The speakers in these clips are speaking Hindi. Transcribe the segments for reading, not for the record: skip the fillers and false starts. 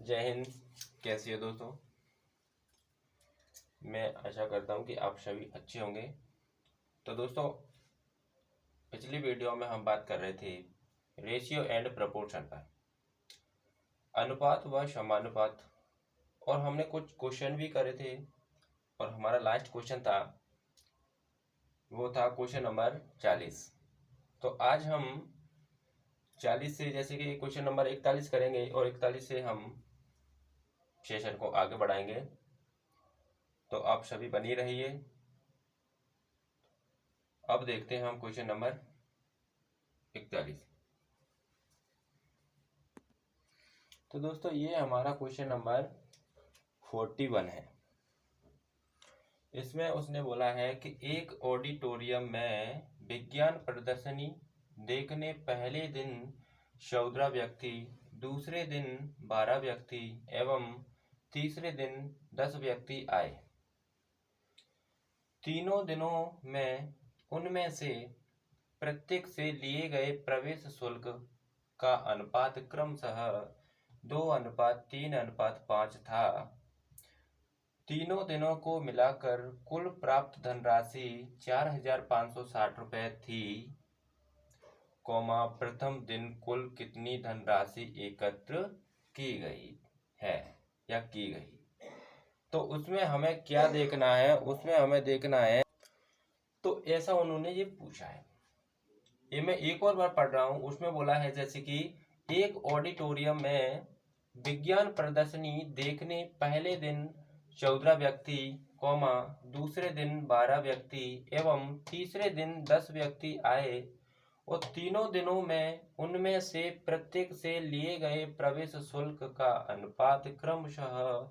जय हिंद। कैसे हो दोस्तों? मैं आशा करता हूँ कि आप सभी अच्छे होंगे। तो दोस्तों, पिछली वीडियो में हम बात कर रहे थे रेशियो एंड प्रपोर्शन पर, अनुपात व समानुपात, और हमने कुछ क्वेश्चन भी करे थे। और हमारा लास्ट क्वेश्चन था, वो था क्वेश्चन नंबर 40। तो आज हम 40 से, जैसे कि क्वेश्चन नंबर 41 करेंगे और 41 से हम सेशन को आगे बढ़ाएंगे। तो आप सभी बनी रहिए। अब देखते हैं हम क्वेश्चन नंबर 41। तो दोस्तों, ये हमारा क्वेश्चन नंबर 41 है। इसमें उसने बोला है कि एक ऑडिटोरियम में विज्ञान प्रदर्शनी देखने पहले दिन 14 व्यक्ति, दूसरे दिन 12 व्यक्ति एवं तीसरे दिन 10 व्यक्ति आए। तीनों दिनों में उनमें से प्रत्येक से लिए गए प्रवेश शुल्क का अनुपात क्रमशः 2:3:5 था। तीनों दिनों को मिलाकर कुल प्राप्त धनराशि 4,560 रुपये थी, प्रथम दिन कुल कितनी धनराशि एकत्र की गई है या की गई। तो उसमें हमें क्या देखना है, उसमें हमें देखना है, तो ऐसा उन्होंने ये पूछा है। ये मैं एक और बार पढ़ रहा हूँ। उसमें बोला है जैसे कि एक ऑडिटोरियम में विज्ञान प्रदर्शनी देखने पहले दिन 14 व्यक्ति, दूसरे दिन 12 व्यक्ति एवं तीसरे दिन 10 व्यक्ति आए, और तीनों दिनों में उनमें से प्रत्येक से लिए गए प्रवेश शुल्क का अनुपात क्रमशः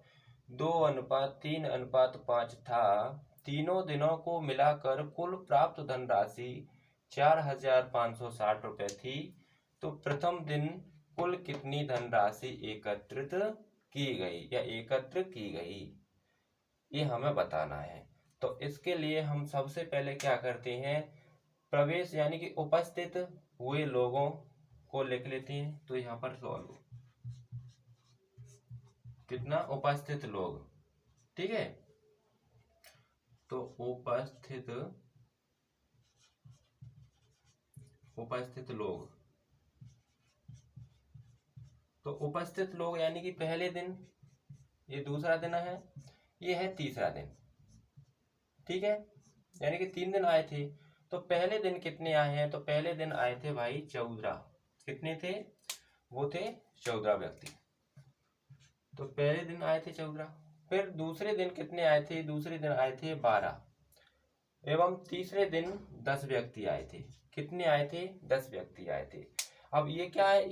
2:3:5 था। तीनों दिनों को मिलाकर कुल प्राप्त धनराशि 4,560 रुपये थी। तो प्रथम दिन कुल कितनी धनराशि एकत्रित की गई या एकत्र की गई, ये हमें बताना है। तो इसके लिए हम सबसे पहले क्या करते हैं, प्रवेश यानी कि उपस्थित हुए लोगों को लिख लेते हैं। तो यहाँ पर सॉल्व, कितना उपस्थित लोग, ठीक है। तो उपस्थित लोग, तो उपस्थित लोग यानी कि पहले दिन, ये दूसरा दिन है, ये है तीसरा दिन, ठीक है। यानी कि 3 दिन आए थे। तो पहले दिन कितने आए हैं, तो पहले दिन आए थे भाई 14। कितने थे? वो थे 14 व्यक्ति। तो पहले दिन आए थे 14। फिर दूसरे दिन कितने आए थे? दूसरे दिन आए थे 12 एवं तीसरे दिन 10 व्यक्ति आए थे। कितने आए थे? 10 व्यक्ति आए थे। अब ये क्या है,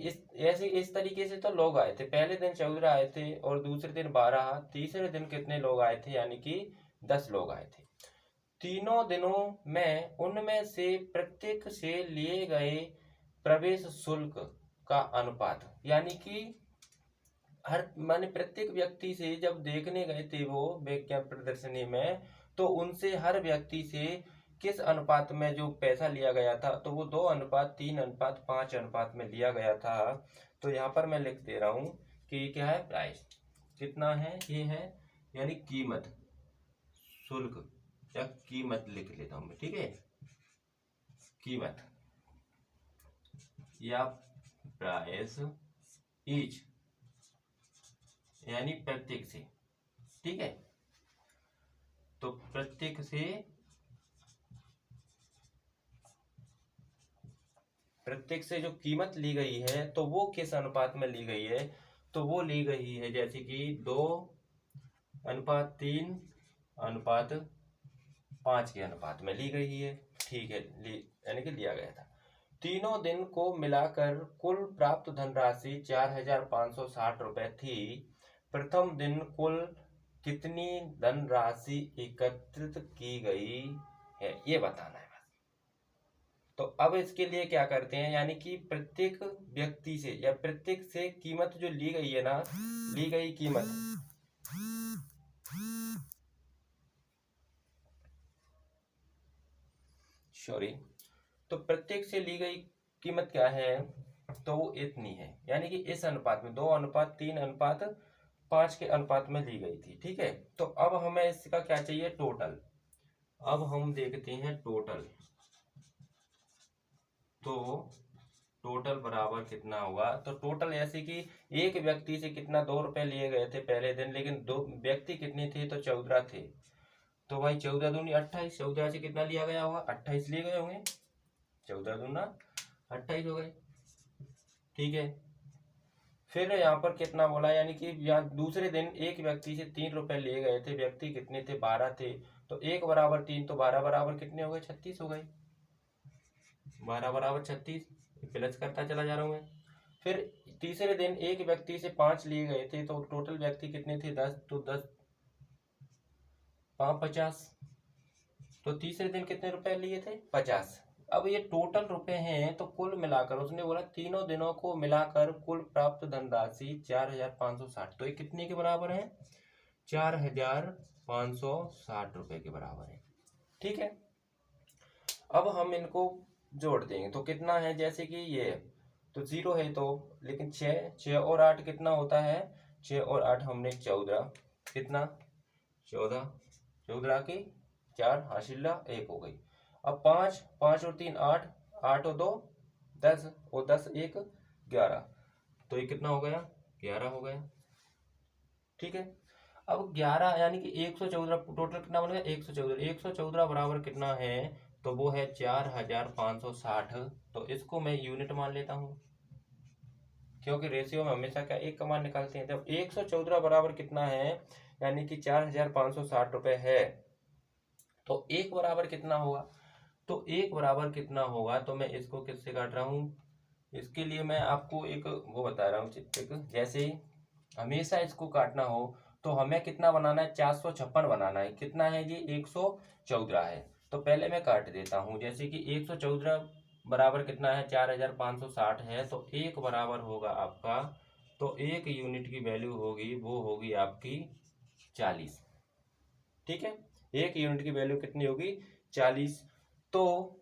इस तरीके से तो लोग आए थे। पहले दिन 14 आए थे और दूसरे दिन 12, तीसरे दिन कितने लोग आए थे? यानी कि 10 लोग आए थे। तीनों दिनों में उनमें से प्रत्येक से लिए गए प्रवेश शुल्क का अनुपात, यानी कि माने प्रत्येक व्यक्ति से जब देखने गए थे वो विज्ञान प्रदर्शनी में, तो उनसे हर व्यक्ति से किस अनुपात में जो पैसा लिया गया था, तो वो 2:3:5 अनुपात में लिया गया था। तो यहाँ पर मैं लिख दे रहा हूँ कि क्या है, प्राइस कितना है, ये है यानी कीमत, शुल्क या कीमत लिख लेता हूँ मैं, ठीक है। कीमत या प्राइस ईच यानी प्रत्येक से, ठीक है। तो प्रत्येक से जो कीमत ली गई है, तो वो किस अनुपात में ली गई है, तो वो ली गई है जैसे कि 2:3:5 के अनुपात में ली गई है, ठीक है। यानी कि लिया गया था। तीनों दिन को मिलाकर कुल प्राप्त धनराशि 4,560 रुपये थी। प्रथम दिन कुल कितनी धनराशि एकत्रित की गई है, ये बताना है बस। तो अब इसके लिए क्या करते हैं, यानी कि प्रत्येक व्यक्ति से या प्रत्येक से कीमत जो ली गई है ना, ली गई कीमत, सॉरी, तो प्रत्येक से ली गई कीमत क्या है, तो वो इतनी है। यानी कि इस अनुपात में 2:3:5 5 के अनुपात में ली गई थी। ठीक है, तो अब हमें इसका क्या चाहिए, टोटल। अब हम देखते हैं टोटल। तो टोटल बराबर कितना होगा, तो टोटल ऐसे कि एक व्यक्ति से कितना 2 रुपए लिए गए थे पहले दिन, लेकिन दो व्यक्ति कितने थे, तो 14 थे। तो भाई 14 दूनी 28, 14 से कितना लिया गया होगा, 28 लिए गए होंगे, 14 दूना 28 हो गए। ठीक है, फिर यहाँ पर कितना बोला, यानी कि यहाँ दूसरे दिन एक व्यक्ति से 3 रुपए लिए गए थे, व्यक्ति कितने थे, 12 थे। तो 1 बराबर 3, तो 12 बराबर कितने हो गए, 36 हो गए। 12 बराबर 36, प्लस करता चला जा रहा हूँ मैं। फिर तीसरे दिन एक व्यक्ति से 5 लिए गए थे, तो टोटल व्यक्ति कितने थे, 10, तो 10 5 50। तो तीसरे दिन कितने रुपए लिए थे, 50। अब ये टोटल रुपए हैं, तो कुल मिलाकर उसने बोला तीनों दिनों को मिलाकर कुल प्राप्त धनराशि 4560। तो ये कितने के बराबर है, 4560 रुपए के बराबर है। ठीक है, अब हम इनको जोड़ देंगे तो कितना है, जैसे कि ये तो 0 है, तो लेकिन 6 और 8 कितना होता है, 6 और 8 हमने 14, कितना 14, 14 की 4 हासिला 1 हो गई। अब 5, 5 और 3 8, 8 और 2 10, और 10 1 11, तो ये कितना हो गया, 11 हो गया। ठीक है, अब 11 यानी कि 114, टोटल कितना बन गया, 114। 114 बराबर कितना है, तो वो है 4560। तो इसको मैं यूनिट मान लेता हूँ, क्योंकि रेशियो में हमेशा क्या एक का मान निकालते हैं। जब 114 बराबर कितना है, यानी कि 4560 रुपए है, तो 1 बराबर कितना होगा, तो 1 बराबर कितना होगा, तो मैं इसको किससे काट रहा हूँ, इसके लिए मैं आपको एक वो बता रहा हूँ चित्र। जैसे हमेशा इसको काटना हो तो हमें कितना बनाना है, 456 बनाना है। कितना है जी, 114 है। तो पहले मैं काट देता हूँ, जैसे कि 114 बराबर कितना है, 4560 है। तो 1 बराबर होगा आपका, तो 1 यूनिट की वैल्यू होगी, वो होगी आपकी 40। ठीक है, 1 यूनिट की वैल्यू कितनी होगी, 40। तो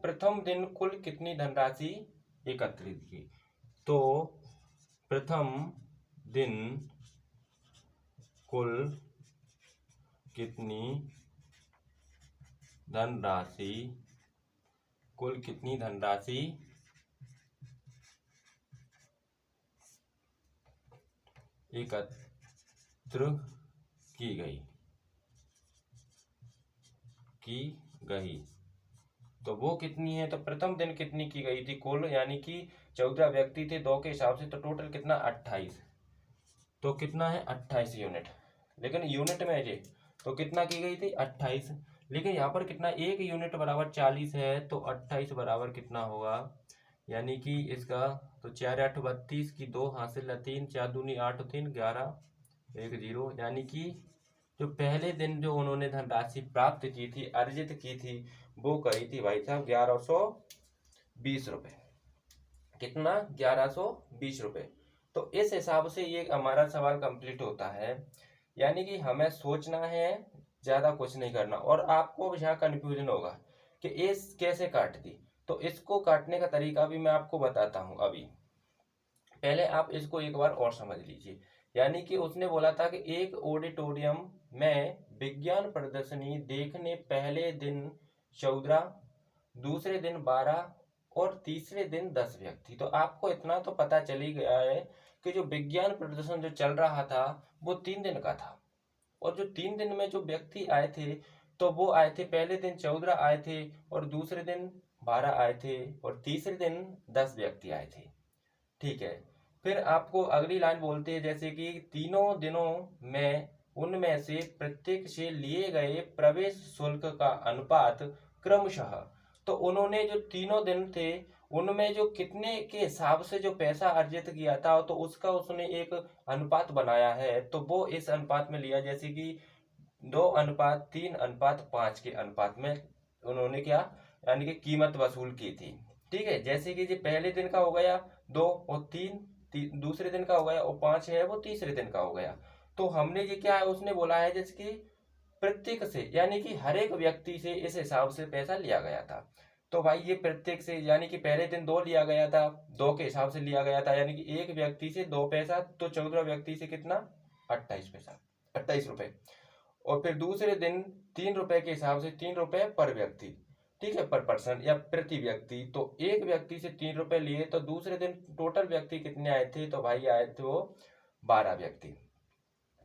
प्रथम दिन कुल कितनी धनराशि एकत्रित की, तो प्रथम दिन कुल कितनी धनराशि, कुल कितनी धनराशि एकत्र की गई, तो वो कितनी है, तो प्रथम दिन कितनी की गई थी कुल, यानी कि 14 व्यक्ति थे 2 के हिसाब से, तो टोटल कितना 28। तो कितना है 28 यूनिट, लेकिन यूनिट में जी तो कितना की गई थी 28, लेकिन यहाँ पर कितना 1 यूनिट बराबर 40 है। तो 28 बराबर कितना होगा, यानी कि इसका तो 4 8 32 की 2 हासिल 3, 4 दूनी 8 3 11 1 0, यानी कि जो पहले दिन जो उन्होंने धनराशि प्राप्त की थी, अर्जित की थी, वो करी थी भाई साहब 1120 रुपए। कितना, 1120 रुपए। तो इस हिसाब से ये हमारा सवाल कंप्लीट होता है। यानी कि हमें सोचना है, ज्यादा कुछ नहीं करना। और आपको यहाँ कंफ्यूजन होगा कि इस कैसे काट दी, तो इसको काटने का तरीका भी मैं आपको बताता हूँ। अभी पहले आप इसको एक बार और समझ लीजिए। यानी कि उसने बोला था कि एक ऑडिटोरियम में विज्ञान प्रदर्शनी देखने पहले दिन 14, दूसरे दिन 12 और तीसरे दिन 10 व्यक्ति। तो आपको इतना तो पता चल ही गया है कि जो विज्ञान प्रदर्शन जो चल रहा था वो 3 दिन का था, और जो 3 दिन में जो व्यक्ति आए थे, तो वो आए थे पहले दिन 14 आए थे, और दूसरे दिन 12 आए थे, और तीसरे दिन 10 व्यक्ति आए थे। ठीक है, फिर आपको अगली लाइन बोलते हैं, जैसे कि तीनों दिनों में उनमें से प्रत्येक से लिए गए प्रवेश शुल्क का अनुपात क्रमशः, तो उन्होंने जो तीनों दिन थे उनमें जो कितने के हिसाब से जो पैसा अर्जित किया था, तो उसका उसने एक अनुपात बनाया है। तो वो इस अनुपात में लिया, जैसे कि 2:3:5 के अनुपात में उन्होंने क्या, यानी कि कीमत वसूल की थी। ठीक है, जैसे कि जी पहले दिन का हो गया 2 और 3, दूसरे दिन का हो गया, और 5 है वो तीसरे दिन का हो गया। तो हमने ये क्या है, उसने बोला है जैसे कि प्रत्येक से, यानी कि हर एक व्यक्ति से इस हिसाब से पैसा लिया गया था। तो भाई ये प्रत्येक से यानी कि पहले दिन 2 लिया गया था, 2 के हिसाब से लिया गया था, यानी कि एक व्यक्ति से 2 पैसा, तो 14 व्यक्ति से कितना 28 पैसा, 28 रुपए। और फिर दूसरे दिन 3 रुपए के हिसाब से 3 रुपए पर व्यक्ति, ठीक है, पर पर्सन या प्रति व्यक्ति। तो एक व्यक्ति से 3 रुपए लिए, तो दूसरे दिन टोटल व्यक्ति कितने आए थे, तो भाई आए थे वो 12 व्यक्ति।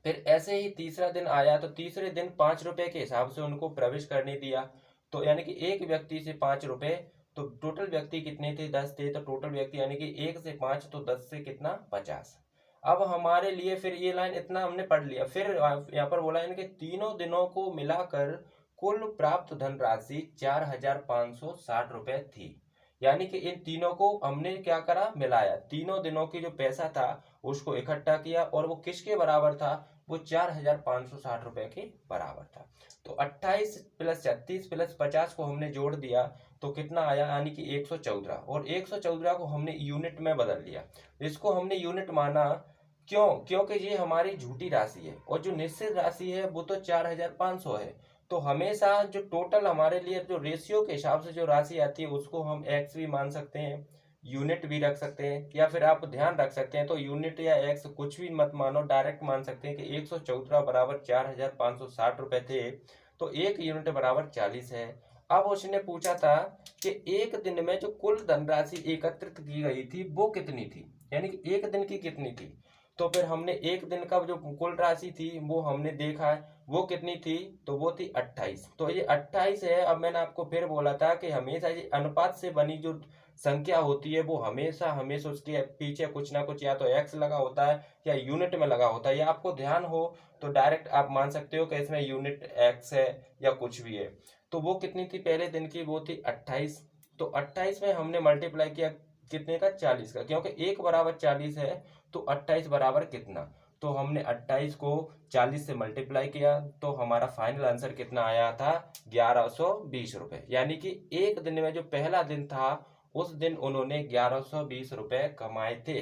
फिर ऐसे ही तीसरा दिन आया, तो तीसरे दिन 5 रुपए के हिसाब से उनको प्रवेश करने दिया, तो यानी कि एक व्यक्ति से 5 रुपए, तो टोटल व्यक्ति कितने थे, 10 थे, तो टोटल व्यक्ति यानी कि 1 से 5, तो 10 से कितना 50। अब हमारे लिए फिर ये लाइन इतना हमने पढ़ लिया। फिर यहाँ पर बोला है कि तीनों दिनों को मिलाकर कुल प्राप्त धनराशि 4,560 रुपए थी। यानी कि इन तीनों को हमने क्या करा, मिलाया, तीनों दिनों की जो पैसा था उसको इकट्ठा किया, और वो किसके बराबर था, वो 4,560 रुपए के बराबर था। तो 28 प्लस 36 प्लस 50 को हमने जोड़ दिया, तो कितना आया, यानी कि 114, और 114 को हमने यूनिट में बदल लिया। इसको हमने यूनिट माना, क्यों, क्योंकि ये हमारी झूठी राशि है, और जो निश्चित राशि है वो तो 4,500 है। तो हमेशा जो टोटल हमारे लिए जो रेशियो के हिसाब से जो राशि आती है उसको हम एक्स भी मान सकते हैं, यूनिट भी रख सकते हैं, या फिर आप ध्यान रख सकते हैं तो यूनिट या एक्स कुछ भी मत मानो, डायरेक्ट मान सकते हैं कि 114 बराबर 4,560 रुपए थे, तो एक यूनिट बराबर 40 है। अब उसने पूछा था कि एक दिन में जो कुल धनराशि एकत्रित की गई थी वो कितनी थी, यानी कि एक दिन की कितनी थी। तो फिर हमने एक दिन का जो कुल राशि थी वो हमने देखा है, वो कितनी थी, तो वो थी 28। तो ये 28 है। अब मैंने आपको फिर बोला था कि हमेशा ये अनुपात से बनी जो संख्या होती है वो हमेशा हमेशा उसके पीछे कुछ ना कुछ या तो एक्स लगा होता है या यूनिट में लगा होता है। या आपको ध्यान हो तो डायरेक्ट आप मान सकते हो कि इसमें यूनिट एक्स है या कुछ भी है। तो वो कितनी थी पहले दिन की, वो थी 28। तो 28 में हमने मल्टीप्लाई किया कितने का, 40 का, क्योंकि एक बराबर 40 है, तो 28 बराबर कितना, तो हमने 28 को 40 से मल्टीप्लाई किया, तो हमारा फाइनल आंसर कितना आया था, 1120 रुपए। यानी कि एक दिन में जो पहला दिन था उस दिन उन्होंने 1120 रुपए कमाए थे।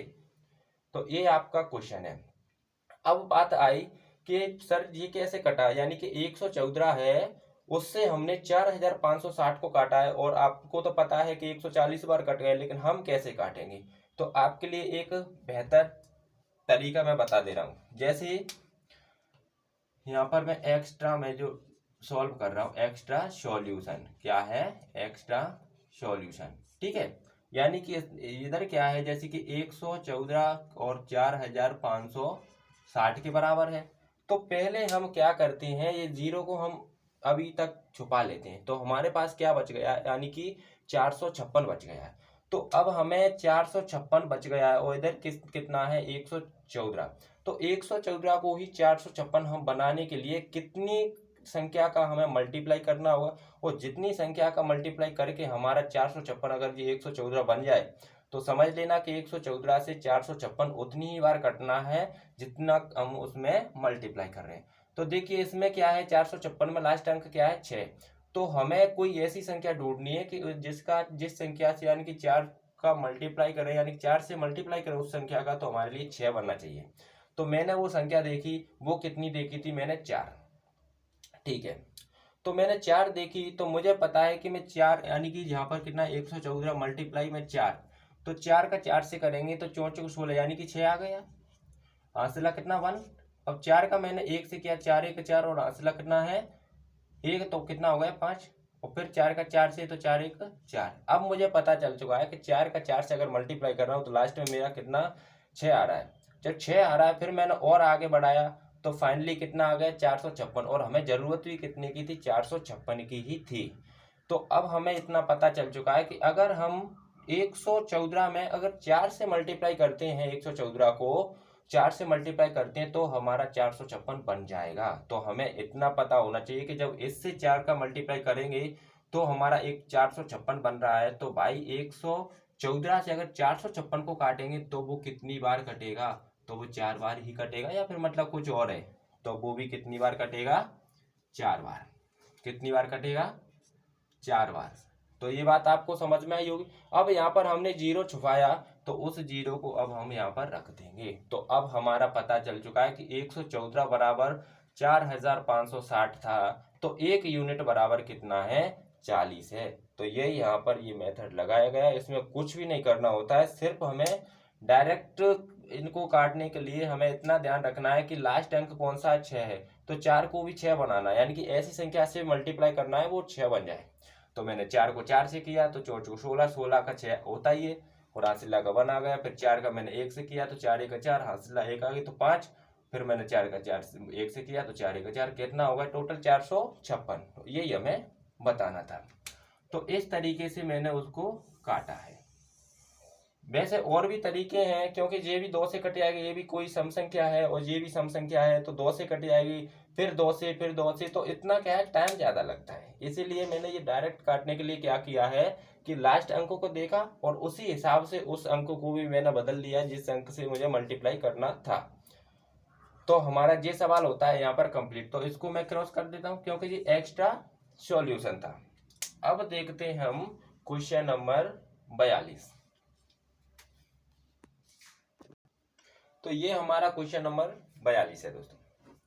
तो ये आपका क्वेश्चन है। अब बात आई कि सर ये कैसे कटा, यानी कि 114 है, उससे हमने 4,560 को काटा है, और आपको तो पता है कि 140 बार कट गए, लेकिन हम कैसे काटेंगे, तो आपके लिए एक बेहतर तरीका मैं बता दे रहा हूं। जैसे यहाँ पर मैं एक्स्ट्रा में जो सॉल्व कर रहा हूँ, एक्स्ट्रा सॉल्यूशन क्या है, एक्स्ट्रा सॉल्यूशन, ठीक है। यानी कि इधर क्या है, जैसे कि 114 और 4,560 के बराबर है। तो पहले हम क्या करते हैं, ये जीरो को हम अभी तक छुपा लेते हैं, तो हमारे पास क्या बच गया, यानी कि 456 बच गया है। तो अब हमें 456 बच गया है, और इधर कितना है, 114। तो 114 को ही 456 हम बनाने के लिए कितनी संख्या का हमें मल्टीप्लाई करना होगा, और जितनी संख्या का मल्टीप्लाई करके हमारा 456 अगर ये 114 बन जाए, तो समझ लेना कि 114 से 456 उतनी ही बार कटना है जितना हम उसमें मल्टीप्लाई कर रहे हैं। तो देखिए इसमें क्या है, 456 में लास्ट अंक क्या है, 6। तो हमें कोई ऐसी संख्या ढूंढनी है कि जिस संख्या से यानी कि 4 का मल्टीप्लाई करें, यानी 4 से मल्टीप्लाई करें उस संख्या का, तो हमारे लिए 6 बनना चाहिए। तो मैंने वो संख्या देखी, वो कितनी देखी थी मैंने, 4, ठीक है। तो मैंने 4 देखी, तो मुझे पता है कि मैं 4 यानी कि यहाँ पर कितना, 114 मल्टीप्लाई में 4, तो 4 का 4 से करेंगे तो 4 चौक 16 यानी कि 6 आ गया, हासिला कितना 1। अब 4 का मैंने 1 से किया, 4 1 4, और हासिला कितना है 1, तो कितना हो गया 5, और फिर 4 का 4 से, तो 4 1 4। अब मुझे पता चल चुका है कि 4 का 4 से अगर मल्टीप्लाई कर रहा हूँ तो लास्ट में मेरा कितना 6 आ रहा है। जब 6 आ रहा है फिर मैंने और आगे बढ़ाया, तो फाइनली कितना आ गया 456, और हमें जरूरत भी कितने की थी, 456 की ही थी। तो अब हमें इतना पता चल चुका है कि अगर हम 114 में अगर 4 से मल्टीप्लाई करते हैं, 114 को 4 से मल्टीप्लाई करते हैं तो हमारा 456 बन जाएगा। तो हमें इतना पता होना चाहिए कि जब इससे 4 का मल्टीप्लाई करेंगे तो हमारा एक 456 बन रहा है। तो भाई 114 से अगर 456 को काटेंगे तो वो कितनी बार कटेगा, तो वो 4 बार ही कटेगा, या फिर मतलब कुछ और है, तो वो भी कितनी बार कटेगा, 4 बार। कितनी बार कटेगा, 4 बार। तो ये बात आपको समझ में आई होगी। अब यहाँ पर हमने जीरो छुपाया, तो उस जीरो को अब हम यहाँ पर रख देंगे। तो अब हमारा पता चल चुका है कि 114 बराबर 4,560 था, तो एक यूनिट बराबर कितना है, 40 है। तो ये यहाँ पर ये मेथड लगाया गया। इसमें कुछ भी नहीं करना होता है, सिर्फ हमें डायरेक्ट इनको काटने के लिए हमें इतना ध्यान रखना है कि लास्ट अंक कौन सा 6 है, तो 4 को भी 6 बनाना है, यानी कि ऐसी संख्या से मल्टीप्लाई करना है वो 6 बन जाए। तो मैंने 4 को 4 से किया तो 4 को 16, 16 का 6 होता ही है, और हासिला का 1 आ गया। फिर 4 का मैंने 1 से किया तो 4 1 4, हासिला 1 आ गई तो 5। फिर मैंने 4 का 4 1 से किया तो 4 1 4, कितना होगा टोटल 456। यही हमें बताना था। तो इस तरीके से मैंने उसको काटा है। वैसे और भी तरीके हैं, क्योंकि ये भी 2 से कट जाएगी, ये भी कोई सम संख्या है और ये भी सम संख्या है, तो 2 से कट जाएगी, फिर 2 से, फिर 2 से, तो इतना क्या है, टाइम ज्यादा लगता है। इसीलिए मैंने ये डायरेक्ट काटने के लिए क्या किया है कि लास्ट अंकों को देखा और उसी हिसाब से उस अंक को भी मैंने बदल दिया जिस अंक से मुझे मल्टीप्लाई करना था। तो हमारा ये सवाल होता है यहाँ पर कंप्लीट। तो इसको मैं क्रॉस कर देता हूँ क्योंकि ये एक्स्ट्रा सॉल्यूशन था। अब देखते हैं हम क्वेश्चन नंबर 42। तो ये हमारा क्वेश्चन नंबर 42 है दोस्तों।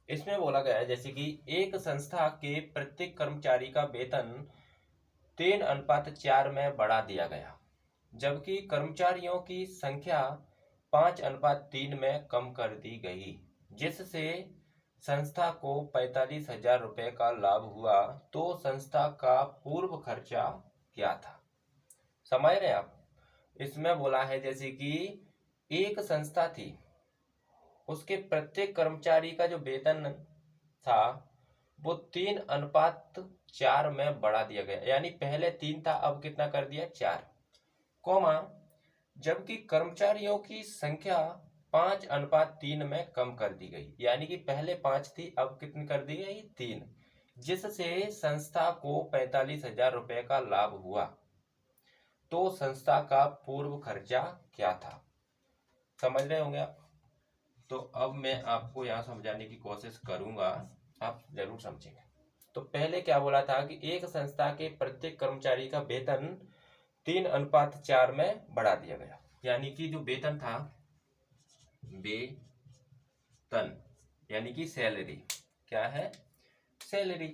इसमें बोला गया है जैसे कि एक संस्था के प्रत्येक कर्मचारी का वेतन 3:4 में बढ़ा दिया गया, जबकि कर्मचारियों की संख्या 5:3 में कम कर दी गई, जिससे संस्था को 45,000 रुपए का लाभ हुआ। तो संस्था का पूर्व खर्चा क्या था? समझ रहे हैं आप? इसमें बोला है जैसे कि एक संस्था थी, उसके प्रत्येक कर्मचारी का जो वेतन था वो 3:4 में बढ़ा दिया गया, यानी पहले 3 था, अब कितना कर दिया 4, कोमा, जबकि कर्मचारियों की संख्या 5:3 में कम कर दी गई, यानी कि पहले 5 थी, अब कितनी कर दी गई 3, जिससे संस्था को 45,000 रुपए का लाभ हुआ। तो संस्था का पूर्व खर्चा क्या था? समझ रहे होंगे आप? तो अब मैं आपको यहाँ समझाने की कोशिश करूंगा, आप जरूर समझेंगे। तो पहले क्या बोला था कि एक संस्था के प्रत्येक कर्मचारी का वेतन 3:4 में बढ़ा दिया गया, यानी कि जो वेतन था, वेतन यानी कि सैलरी, क्या है, सैलरी,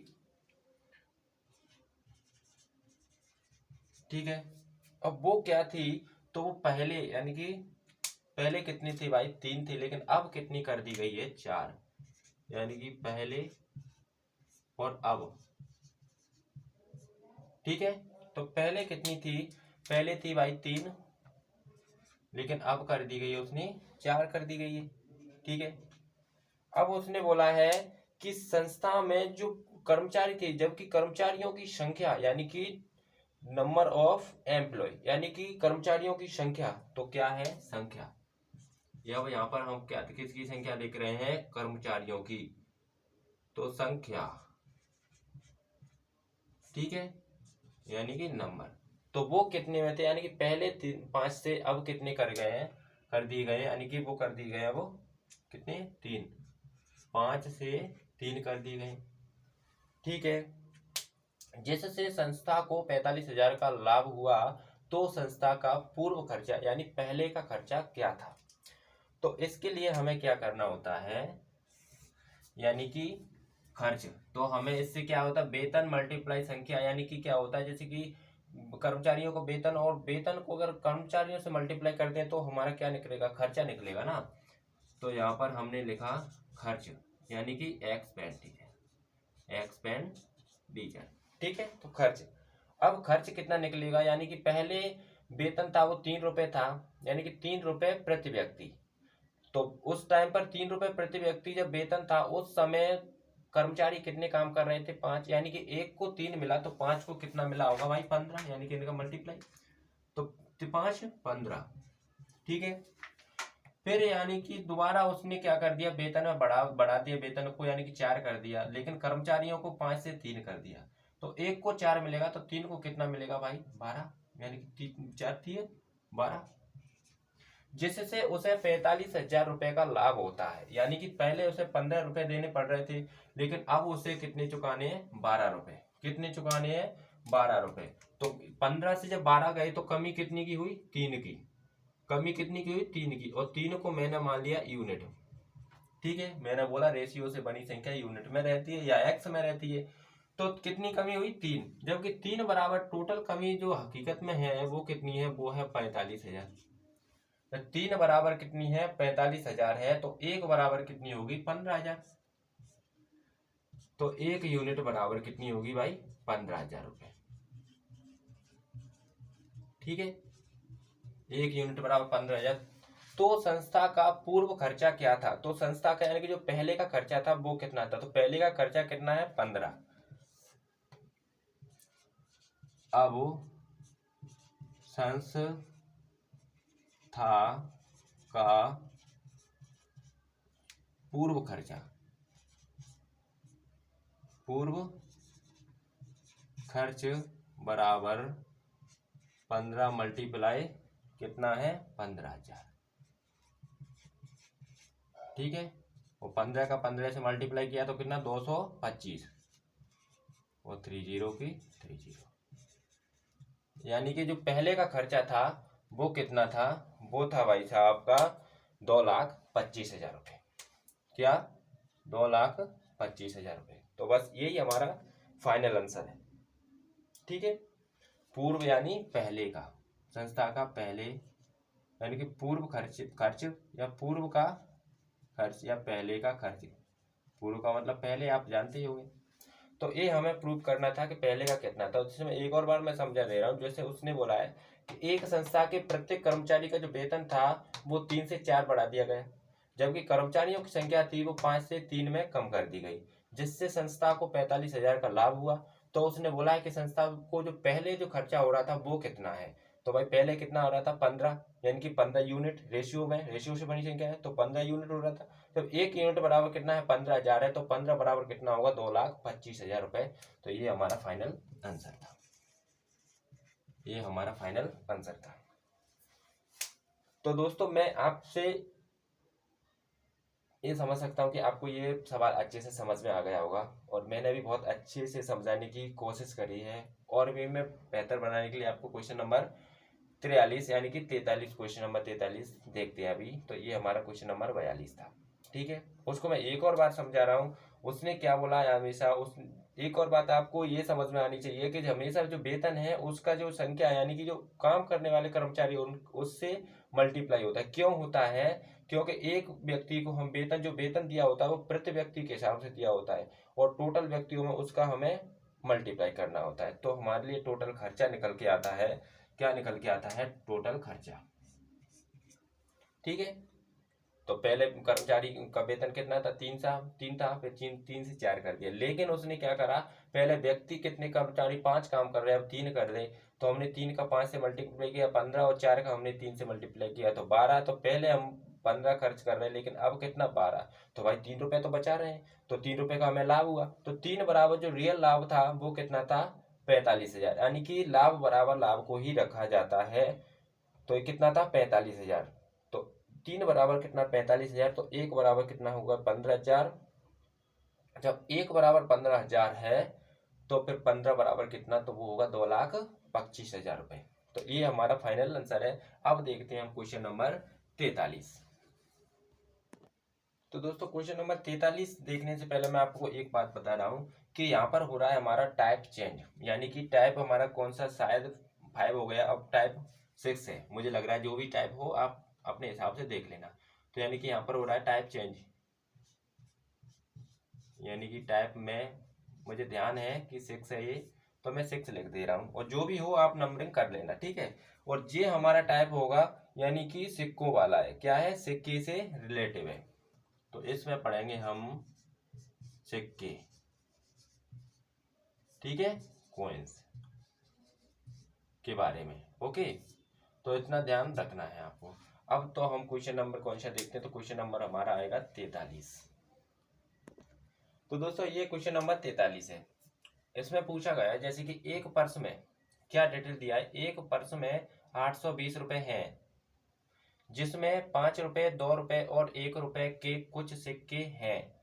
ठीक है। अब वो क्या थी, तो वो पहले, यानी कि पहले कितनी थी भाई, 3 थी, लेकिन अब कितनी कर दी गई है 4, यानी कि पहले और अब, ठीक है। तो पहले कितनी थी, पहले थी भाई 3, लेकिन अब कर दी गई है उसने 4 कर दी गई है, ठीक है। अब उसने बोला है कि संस्था में जो कर्मचारी थे, जबकि कर्मचारियों की संख्या, यानी कि नंबर ऑफ एम्प्लॉय, यानी कि कर्मचारियों की संख्या, तो क्या है, संख्या, या यहाँ पर हम क्या किसकी संख्या लिख रहे हैं, कर्मचारियों की, तो संख्या, ठीक है, यानी कि नंबर। तो वो कितने में थे, यानी कि पहले 5 से अब कितने कर गए हैं, कर दिए गए, यानी कि वो कर दिए गए हैं, वो कितने 3, 5 से 3 कर दिए गए, ठीक है, जिससे संस्था को 45,000 का लाभ हुआ। तो संस्था का पूर्व खर्चा, यानी पहले का खर्चा क्या था? तो इसके लिए हमें क्या करना होता है, यानी कि खर्च, तो हमें इससे क्या होता है, वेतन मल्टीप्लाई संख्या, यानी कि क्या होता है, जैसे कि कर्मचारियों को वेतन, और वेतन को अगर कर्मचारियों से मल्टीप्लाई करते हैं तो हमारा क्या निकलेगा, खर्चा निकलेगा ना। तो यहाँ पर हमने लिखा खर्च, यानी कि एक्सपेंडिचर, एक्सपेंडिचर, ठीक है। तो खर्च, अब खर्च कितना निकलेगा, यानी कि पहले वेतन था वो 3 रुपए था, यानी कि 3 रुपए प्रति व्यक्ति। तो उस टाइम पर 3 रुपए प्रति व्यक्ति जब वेतन था, उस समय कर्मचारी कितने काम कर रहे थे, 5, यानी कि 1 को 3 मिला तो 5 को कितना मिला होगा भाई, 15, यानी कि इनका मल्टीप्लाई, तो 5 15, ठीक है। फिर यानी कि दोबारा उसने क्या कर दिया, वेतन में बढ़ा दिया वेतन को, यानी कि 4 कर दिया, लेकिन कर्मचारियों को 5 से 3 कर दिया। तो 1 को 4 मिलेगा तो 3 को कितना मिलेगा भाई, 12, यानी कि 4 थी 12, जिससे उसे 45,000 रुपए का लाभ होता है। यानी कि पहले उसे 15 रुपए देने पड़ रहे थे, लेकिन अब उसे कितने चुकाने हैं, 12 रुपए, कितने चुकाने हैं, 12 रुपए। तो 15 से जब 12 गए तो कमी कितनी की हुई, 3 की, कमी कितनी की हुई, 3 की, और 3 को मैंने मान लिया यूनिट, ठीक है। मैंने बोला रेशियो से बनी संख्या यूनिट में रहती है या एक्स में रहती है, तो कितनी कमी हुई? 3, जबकि 3 बराबर टोटल कमी जो हकीकत में है वो कितनी है? वो है 45,000। तो 3 बराबर कितनी है? 45,000 है, तो 1 बराबर कितनी होगी? 15,000। तो 1 यूनिट बराबर कितनी होगी भाई? 15,000 रुपये। ठीक है, 1 यूनिट बराबर 15,000। तो संस्था का पूर्व खर्चा क्या था? तो संस्था का यानी कि जो पहले का खर्चा था वो कितना था? तो पहले का खर्चा कितना है? 15। अब संस्था का पूर्व खर्च बराबर 15 मल्टीप्लाई कितना है? 15,000। ठीक है, वो 15 का 15 से मल्टीप्लाई किया तो कितना? 225 और 30 की 30। यानी कि जो पहले का खर्चा था वो कितना था? वो था भाई साहब का 2,25,000 रुपये। क्या? 2,25,000 रुपये। तो बस यही हमारा फाइनल आंसर है। ठीक है, पूर्व यानी पहले का, संस्था का पहले यानी कि पूर्व खर्च या पूर्व का खर्च या पहले का खर्च। पूर्व का मतलब पहले, आप जानते ही होंगे। तो ये हमें प्रूव करना था कि पहले का कितना था। जिसमें एक और बार मैं समझा दे रहा हूँ। जैसे उसने बोला है कि एक संस्था के प्रत्येक कर्मचारी का जो वेतन था वो 3 से 4 बढ़ा दिया गया, जबकि कर्मचारियों की संख्या थी वो 5 से 3 में कम कर दी गई, जिससे संस्था को 45,000 का लाभ हुआ। तो उसने बोला है कि संस्था को जो पहले जो खर्चा हो रहा था वो कितना है? तो भाई पहले कितना हो रहा था? 15, यानी कि 15 यूनिट, रेशियो से बनी संख्या है तो 15 यूनिट हो रहा था। जब 1 यूनिट बराबर कितना है? 15,000 है, तो 15 बराबर कितना होगा? 2,25,000 रुपए। तो ये हमारा फाइनल आंसर था। ये हमारा फाइनल आंसर था। तो दोस्तों मैं आपसे ये समझ सकता हूँ कि आपको ये सवाल अच्छे से समझ में आ गया होगा, और मैंने भी बहुत अच्छे से समझाने की कोशिश करी है, और भी मैं बेहतर बनाने के लिए आपको क्वेश्चन नंबर 43 यानी कि 43, क्वेश्चन नंबर 43 देखते हैं अभी। तो ये हमारा क्वेश्चन नंबर 42 था। ठीक है, उसको मैं एक और बार समझा रहा हूँ। उसने क्या बोला है हमेशा, उस एक और बात आपको ये समझ में आनी चाहिए कि हमेशा जो वेतन है उसका जो संख्या यानी कि जो काम करने वाले कर्मचारी उससे मल्टीप्लाई होता है। क्यों होता है? क्योंकि एक व्यक्ति को हम जो वेतन दिया होता है वो प्रति व्यक्ति के हिसाब से दिया होता है, और टोटल व्यक्तियों में उसका हमें मल्टीप्लाई करना होता है। तो हमारे लिए टोटल खर्चा निकल के आता है। क्या निकल के आता है? टोटल खर्चा। ठीक है, तो पहले कर्मचारी का वेतन कितना था? 3 था, फिर 3 से 4 कर दिया। लेकिन उसने क्या करा? पहले व्यक्ति कितने कर्मचारी? 5 काम कर रहे हैं, अब 3 कर रहे, तो हमने 3 का 5 से मल्टीप्लाई किया 15, और 4 का हमने 3 से मल्टीप्लाई किया तो 12। तो पहले हम 15 खर्च कर रहे हैं, लेकिन अब कितना? 12। तो भाई 3 रुपए तो बचा रहे हैं, तो 3 रुपए का हमें लाभ हुआ। तो 3 बराबर जो रियल लाभ था वो कितना था? 45,000। यानी कि लाभ बराबर लाभ को ही रखा जाता है। तो ये कितना था? 45,000। तो 3 बराबर कितना? 45,000। तो 1 बराबर कितना होगा? 15,000। जब 1 बराबर 15,000 है तो फिर 15 बराबर कितना? तो वो होगा 2,25,000 रुपए। तो ये हमारा फाइनल आंसर है। अब देखते हैं हम क्वेश्चन नंबर 43। तो दोस्तों क्वेश्चन नंबर 43 देखने से पहले मैं आपको एक बात बता रहा हूँ कि यहाँ पर हो रहा है हमारा टाइप चेंज, यानी कि टाइप हमारा कौन सा? शायद 5 हो गया, अब टाइप 6 है मुझे लग रहा है। जो भी टाइप हो आप अपने हिसाब से देख लेना। तो यानी कि यहाँ पर हो रहा है टाइप चेंज, यानी कि टाइप में मुझे ध्यान है कि 6 है ये, तो मैं 6 लिख दे रहा हूँ, और जो भी हो आप नंबरिंग कर लेना। ठीक है, और ये हमारा टाइप होगा यानी कि सिक्कों वाला है। क्या है? सिक्के से रिलेटिव है। तो इसमें पढ़ेंगे हम सिक्के। ठीक है, कॉइन्स के बारे में। ओके, तो इतना ध्यान रखना है आपको। अब तो हम क्वेश्चन नंबर कौन सा देखते हैं? तो क्वेश्चन नंबर हमारा आएगा 43। तो दोस्तों ये क्वेश्चन नंबर 43 है। इसमें पूछा गया है जैसे कि एक पर्स में, क्या डिटेल दिया है? एक पर्स में 820 रुपए हैं, जिसमें 5 रुपए, 2 रुपए और 1 रुपए के कुछ सिक्के हैं,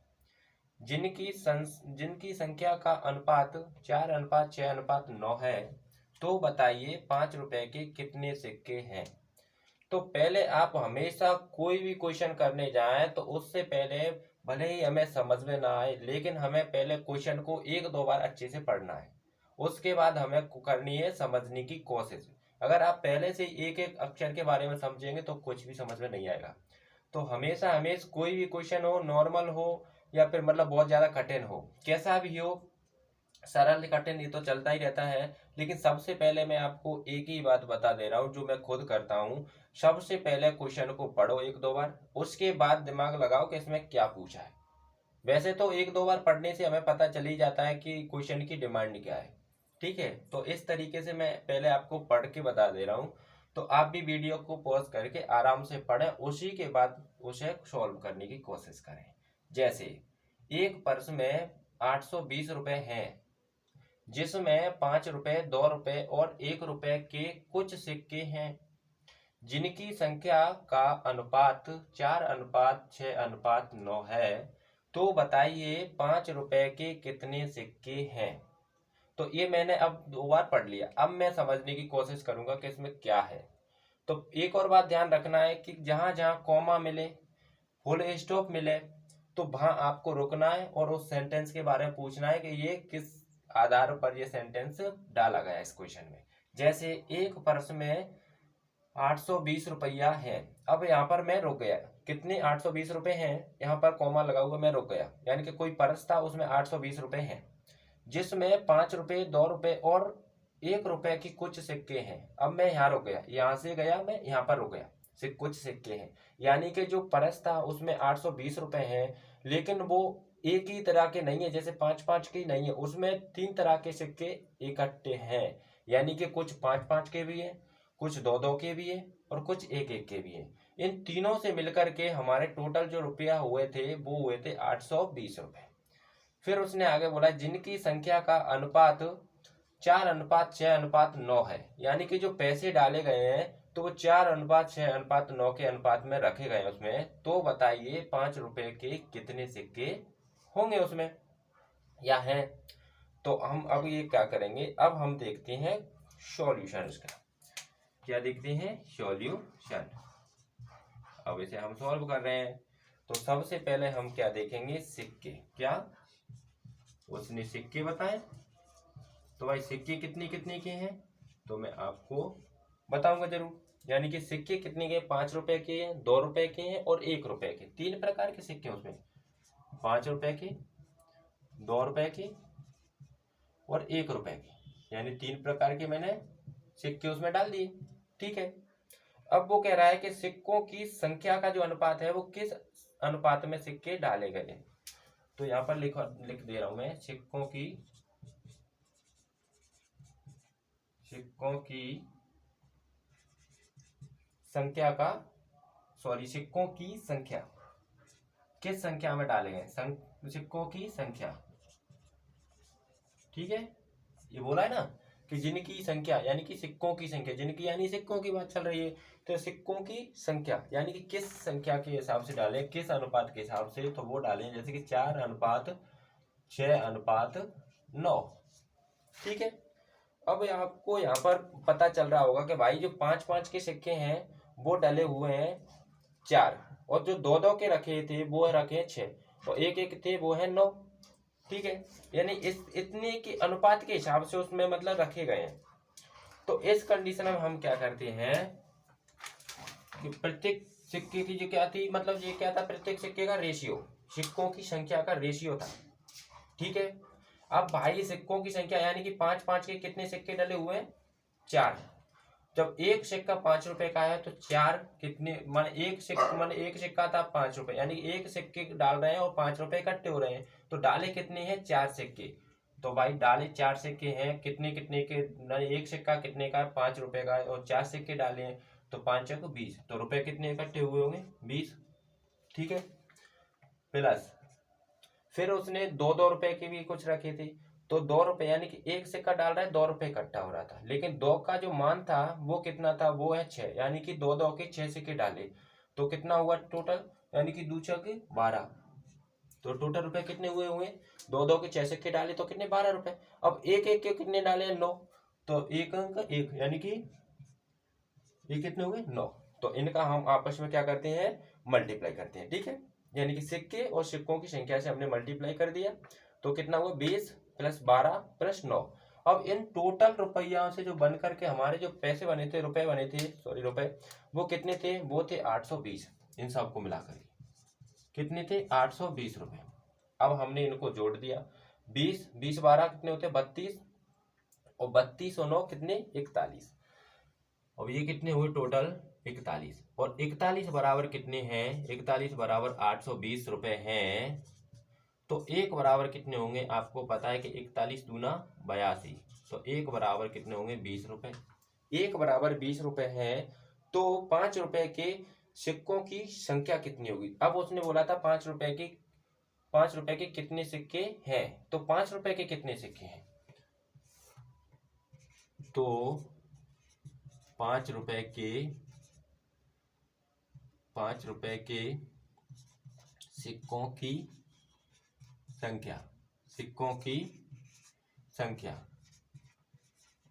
जिनकी संख्या का अनुपात 4:6:9 है। तो बताइए 5 रुपए के कितने सिक्के हैं? तो पहले आप हमेशा कोई भी क्वेश्चन करने जाएं तो उससे पहले भले ही हमें समझ में ना आए, लेकिन हमें पहले क्वेश्चन को एक दो बार अच्छे से पढ़ना है, उसके बाद हमें करनी है समझने की कोशिश। अगर आप पहले से एक एक अक्षर के बारे में समझेंगे तो कुछ भी समझ में नहीं आएगा। तो हमेशा हमेशा कोई भी क्वेश्चन हो, नॉर्मल हो या फिर मतलब बहुत ज़्यादा कठिन हो, कैसा भी हो, सरल कठिन ये तो चलता ही रहता है, लेकिन सबसे पहले मैं आपको एक ही बात बता दे रहा हूँ जो मैं खुद करता हूँ। सबसे पहले क्वेश्चन को पढ़ो एक दो बार, उसके बाद दिमाग लगाओ कि इसमें क्या पूछा है। वैसे तो एक दो बार पढ़ने से हमें पता चल ही जाता है कि क्वेश्चन की डिमांड क्या है। ठीक है, तो इस तरीके से मैं पहले आपको पढ़ के बता दे रहा हूँ। तो आप भी वीडियो को पॉज करके आराम से पढ़ें, उसी के बाद उसे सॉल्व करने की कोशिश करें। जैसे एक पर्स में 820 रुपए हैं, जिसमें 5 रुपए, 2 रुपए और 1 रुपए के कुछ सिक्के हैं, जिनकी संख्या का अनुपात 4:6:9 है। तो बताइए 5 रुपए के कितने सिक्के हैं। तो ये मैंने अब दो बार पढ़ लिया, अब मैं समझने की कोशिश करूंगा कि इसमें क्या है। तो एक और बात ध्यान रखना है कि जहां जहां कॉमा मिले, फुल स्टॉप मिले, तो वहां आपको रुकना है और उस सेंटेंस के बारे में पूछना है कि ये किस आधार पर ये सेंटेंस डाला गया इस क्वेश्चन में। जैसे एक पर्स में 820 रुपया है, अब यहाँ पर मैं रुक गया, कितने 820 रुपए हैं, यहाँ पर कॉमा लगा हुआ, मैं रुक गया, यानी कि कोई पर्स था उसमें 820 रुपए हैं, जिसमें 5 रुपए, 2 रुपए और 1 रुपए की कुछ सिक्के हैं। अब मैं यहाँ रुक गया, यहाँ से गया मैं यहाँ पर रुक गया, कुछ सिक्के हैं, यानी कि जो पर्स था उसमें 820 रुपए हैं, लेकिन वो एक ही तरह के नहीं है, जैसे 5-5 के नहीं है, उसमें 3 तरह के सिक्के इकट्ठे हैं, यानी कि कुछ 5-5 के भी है, कुछ 2-2 के भी है और कुछ 1-1 के भी है। इन तीनों से मिलकर के हमारे टोटल जो रुपया हुए थे वो हुए थे 820 रुपए। फिर उसने आगे बोला जिनकी संख्या का अनुपात 4:6:9 है, यानी कि जो पैसे डाले गए हैं तो वो 4:6:9 के अनुपात में रखे गए उसमें। तो बताइए 5 रुपए के कितने सिक्के होंगे उसमें या हैं। तो हम अब ये क्या करेंगे, अब हम देखते हैं सॉल्यूशन इसका। क्या देखते हैं, सॉल्यूशन। अब इसे हम सॉल्व कर रहे हैं। तो सबसे पहले हम क्या देखेंगे, सिक्के। क्या उसने सिक्के बताए, तो भाई सिक्के कितने कितने के हैं तो मैं आपको बताऊंगा जरूर। यानी कि सिक्के कितने के, 5 रुपए के हैं, 2 रुपए के हैं और 1 रुपए के, 3 प्रकार के सिक्के उसमें, 5 रुपए के, 2 रुपए के और 1 रुपए के, यानी 3 प्रकार के मैंने सिक्के उसमें डाल दिए। ठीक है, अब वो कह रहा है कि सिक्कों की संख्या का जो अनुपात है वो किस अनुपात में सिक्के डाले गए। तो यहाँ पर लिख दे रहा हूं मैं, सिक्कों की संख्या का, सिक्कों की संख्या किस संख्या में डाले गए, सिक्कों की संख्या। ठीक है, ये बोला है ना कि जिनकी संख्या, यानी कि सिक्कों की संख्या, जिनकी यानी सिक्कों की बात चल रही है, तो सिक्कों की संख्या यानी कि किस संख्या के हिसाब से डालें, किस अनुपात के हिसाब से, तो वो डालें जैसे कि 4:6:9। ठीक है, अब आपको यहाँ पर पता चल रहा होगा कि भाई जो 5-5 के सिक्के हैं वो डले हुए हैं 4, और जो 2-2 के रखे थे वो रखे हैं 6 और 1-1 थे वो है 9। ठीक है, यानी इस इतने के अनुपात के हिसाब से उसमें मतलब रखे गए हैं। तो इस कंडीशन में हम क्या करते हैं कि प्रत्येक सिक्के की जो क्या थी, मतलब ये क्या था, प्रत्येक सिक्के का रेशियो, सिक्कों की संख्या का रेशियो था। ठीक है, अब भाई सिक्कों की संख्या यानी कि 5-5 के कितने सिक्के डले हुए हैं, 4। जब एक सिक्का 5 रुपए का है तो 4 कितने, मान एक सिक्का था 5 रुपए, यानी एक सिक्के डाल रहे हैं और 5 रुपए इकट्ठे हो रहे हैं, तो डाले कितने हैं, 4 सिक्के। तो भाई डाले 4 सिक्के हैं, कितने कितने के, एक सिक्का कितने का, 5 रुपए का है और 4 सिक्के डाले हैं, तो 5×20, तो रुपए कितने इकट्ठे हुए होंगे, 20। ठीक है, प्लस फिर उसने 2-2 रुपए के भी कुछ रखे थे, तो 2 रुपए, यानी कि एक सिक्का डाल रहा है, 2 रुपए इकट्ठा हो रहा था, लेकिन 2 का जो मान था वो कितना था, वो है 6, यानी कि 2-2 के 6 सिक्के डाले, तो कितना हुआ टोटल, यानी कि 2×6=12। तो टोटल रुपए कितने हुए हुए, 2-2 के 6 सिक्के डाले तो कितने, 12 रुपए। अब 1-1 के कितने डाले, 9, तो 1 यानी कि ये कितने हुए, 9। तो इनका हम आपस में क्या करते हैं, मल्टीप्लाई करते हैं। ठीक है, यानी कि सिक्के और सिक्कों की संख्या से हमने मल्टीप्लाई कर दिया, तो कितना हुआ 20 + 12 + 9। अब इन टोटल रुपयों से जो बन करके हमारे जो पैसे बने थे, रुपए बने थे, सॉरी रुपए, वो कितने थे, वो थे 820। इन सबको मिलाकर कितने थे, 820 रुपए। अब हमने इनको जोड़ दिया, 20 20 12 कितने होते हैं, 32, और 32 और 9 कितने, 41। अब ये कितने हुए टोटल, 41, और 41 बराबर कितने हैं, 41 बराबर 820 रुपए हैं। तो एक बराबर कितने होंगे, आपको पता है कि 41 दूना 82, तो एक बराबर कितने होंगे, 20 रुपए। एक बराबर 20 रुपए है, तो 5 रुपए के सिक्कों की संख्या कितनी होगी। अब उसने बोला था 5 रुपए के कितने सिक्के हैं, तो 5 रुपए के कितने सिक्के हैं, तो 5 रुपए के सिक्कों की संख्या।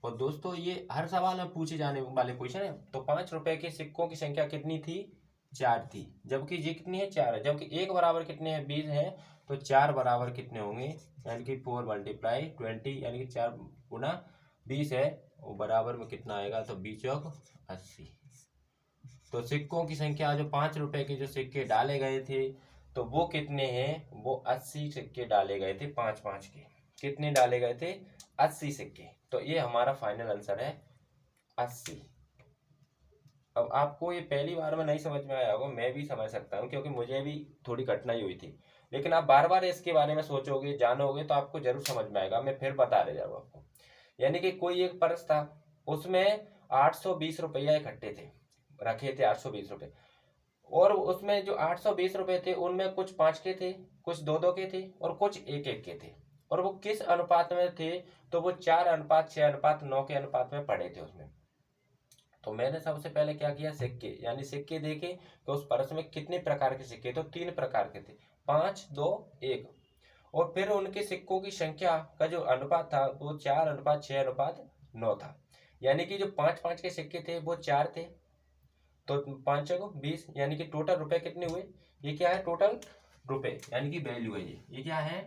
और दोस्तों ये हर सवाल में पूछे जाने वाले क्वेश्चन है। तो 5 रुपए के सिक्कों की संख्या कितनी थी, 4 थी, जबकि ये कितनी है, 4 है, जबकि एक बराबर कितने हैं, 20 है, तो 4 बराबर कितने होंगे, यानी कि 4 × 20, यानी कि 4 गुना 20 है, और बराबर में कितना आएगा, तो 20 चौक 80। तो सिक्कों की संख्या जो 5 रुपए के जो सिक्के डाले गए थे, तो वो कितने हैं, वो 80 सिक्के डाले गए थे, 5 के। कितने डाले गए थे, 80 सिक्के। तो ये हमारा फाइनल आंसर है 80। अब आपको ये पहली बार में नहीं समझ में आया होगा, मैं भी समझ सकता हूँ, क्योंकि मुझे भी थोड़ी कठिनाई हुई थी, लेकिन आप बार बार इसके बारे में सोचोगे, जानोगे, तो आपको जरूर समझ में आएगा। मैं फिर बता रहा हूँ आपको। यानी कि कोई एक पर्स था, उसमें 820 रुपया इकट्ठे थे, रखे थे 820 रुपये, और उसमें जो 820 रुपये थे, उनमें कुछ 5 के थे, कुछ 2 के थे, और कुछ 1 के थे। और वो किस अनुपात में थे, तो वो 4:6:9 के अनुपात में पड़े थे उसमें। तो मैंने सबसे पहले क्या किया, सिक्के, यानी सिक्के देखे कि उस पर्स में कितने प्रकार के सिक्के, तो 3 प्रकार के थे, 5 2 1। और फिर उनके सिक्कों की संख्या का जो अनुपात था, वो 4:6:9 था। यानी कि जो 5 के सिक्के थे, वो 4 थे, तो 5 को 20, यानी कि टोटल रुपए कितने हुए, ये क्या है, टोटल रुपए, यानी कि वैल्यू है ये क्या है,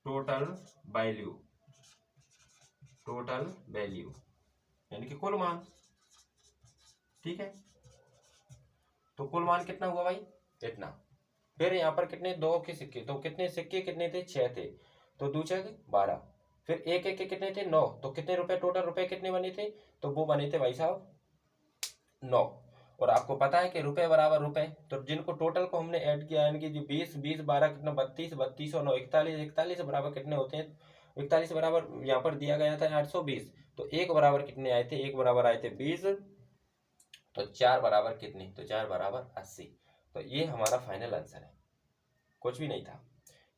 टोटल वैल्यू, यानी कि कुल मान। ठीक है, तो कुल मान कितना हुआ भाई, इतना। फिर यहाँ पर कितने, 2 के सिक्के, तो कितने सिक्के कितने थे, 6 थे, तो 2 × 6 = 12। फिर 1 के कितने थे, 9, तो कितने रुपए, टोटल रुपए कितने बने थे, तो वो बने थे भाई साहब 9। और आपको पता है कि रुपए बराबर रुपए, तो जिनको टोटल को हमने ऐड किया, यानी कि जो 20 20 12 कितना, 32 32 और 9 41, 41 बराबर कितने होते हैं, 41 बराबर यहाँ पर दिया गया था 820, तो 1 बराबर कितने आए थे, 1 बराबर आए थे 20, तो 4 बराबर कितने, तो 4 बराबर 80। तो ये हमारा फाइनल आंसर है, कुछ भी नहीं था,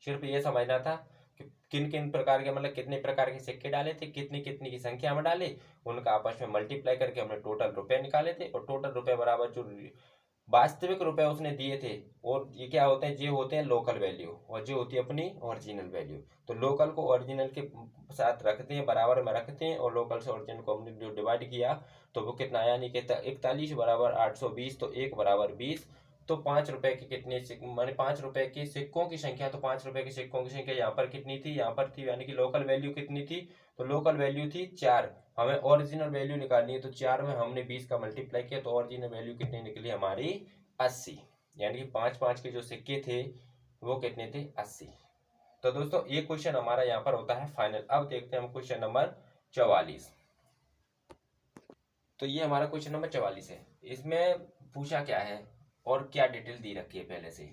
सिर्फ ये समझना था कि किन किन प्रकार के, मतलब कितने प्रकार के सिक्के डाले थे, कितनी कितनी की संख्या में डाले, उनका आपस में मल्टीप्लाई करके हमने टोटल रुपए निकाले थे, और टोटल रुपए बराबर जो वास्तविक रुपए उसने दिए थे, और ये क्या होते हैं, ये होते हैं लोकल वैल्यू, और जो होती है अपनी ओरिजिनल वैल्यू। तो लोकल को ओरिजिनल के साथ रखते हैं, बराबर में रखते हैं, और लोकल से ओरिजिनल को हमने जो डिवाइड किया, तो वो कितना आया, यानी कि 41 बराबर 820, तो 1 बराबर 20। तो 5 रुपए के कितने माने 5 रुपए के सिक्कों की संख्या, तो 5 रुपए के सिक्कों की संख्या यहाँ पर कितनी थी, यहाँ पर थी, यानी कि लोकल वैल्यू कितनी थी, तो लोकल वैल्यू थी 4। हमें ओरिजिनल वैल्यू निकालनी है, तो 4 में हमने 20 का मल्टीप्लाई किया, तो ओरिजिनल वैल्यू कितनी निकली हमारी, 80। यानी कि 5 के जो सिक्के थे, वो कितने थे, 80। तो दोस्तों ये क्वेश्चन हमारा यहाँ पर होता है फाइनल। अब देखते हैं हम क्वेश्चन नंबर 44। तो ये हमारा क्वेश्चन नंबर 44 है। इसमें पूछा क्या है और क्या डिटेल दी रखी है पहले से,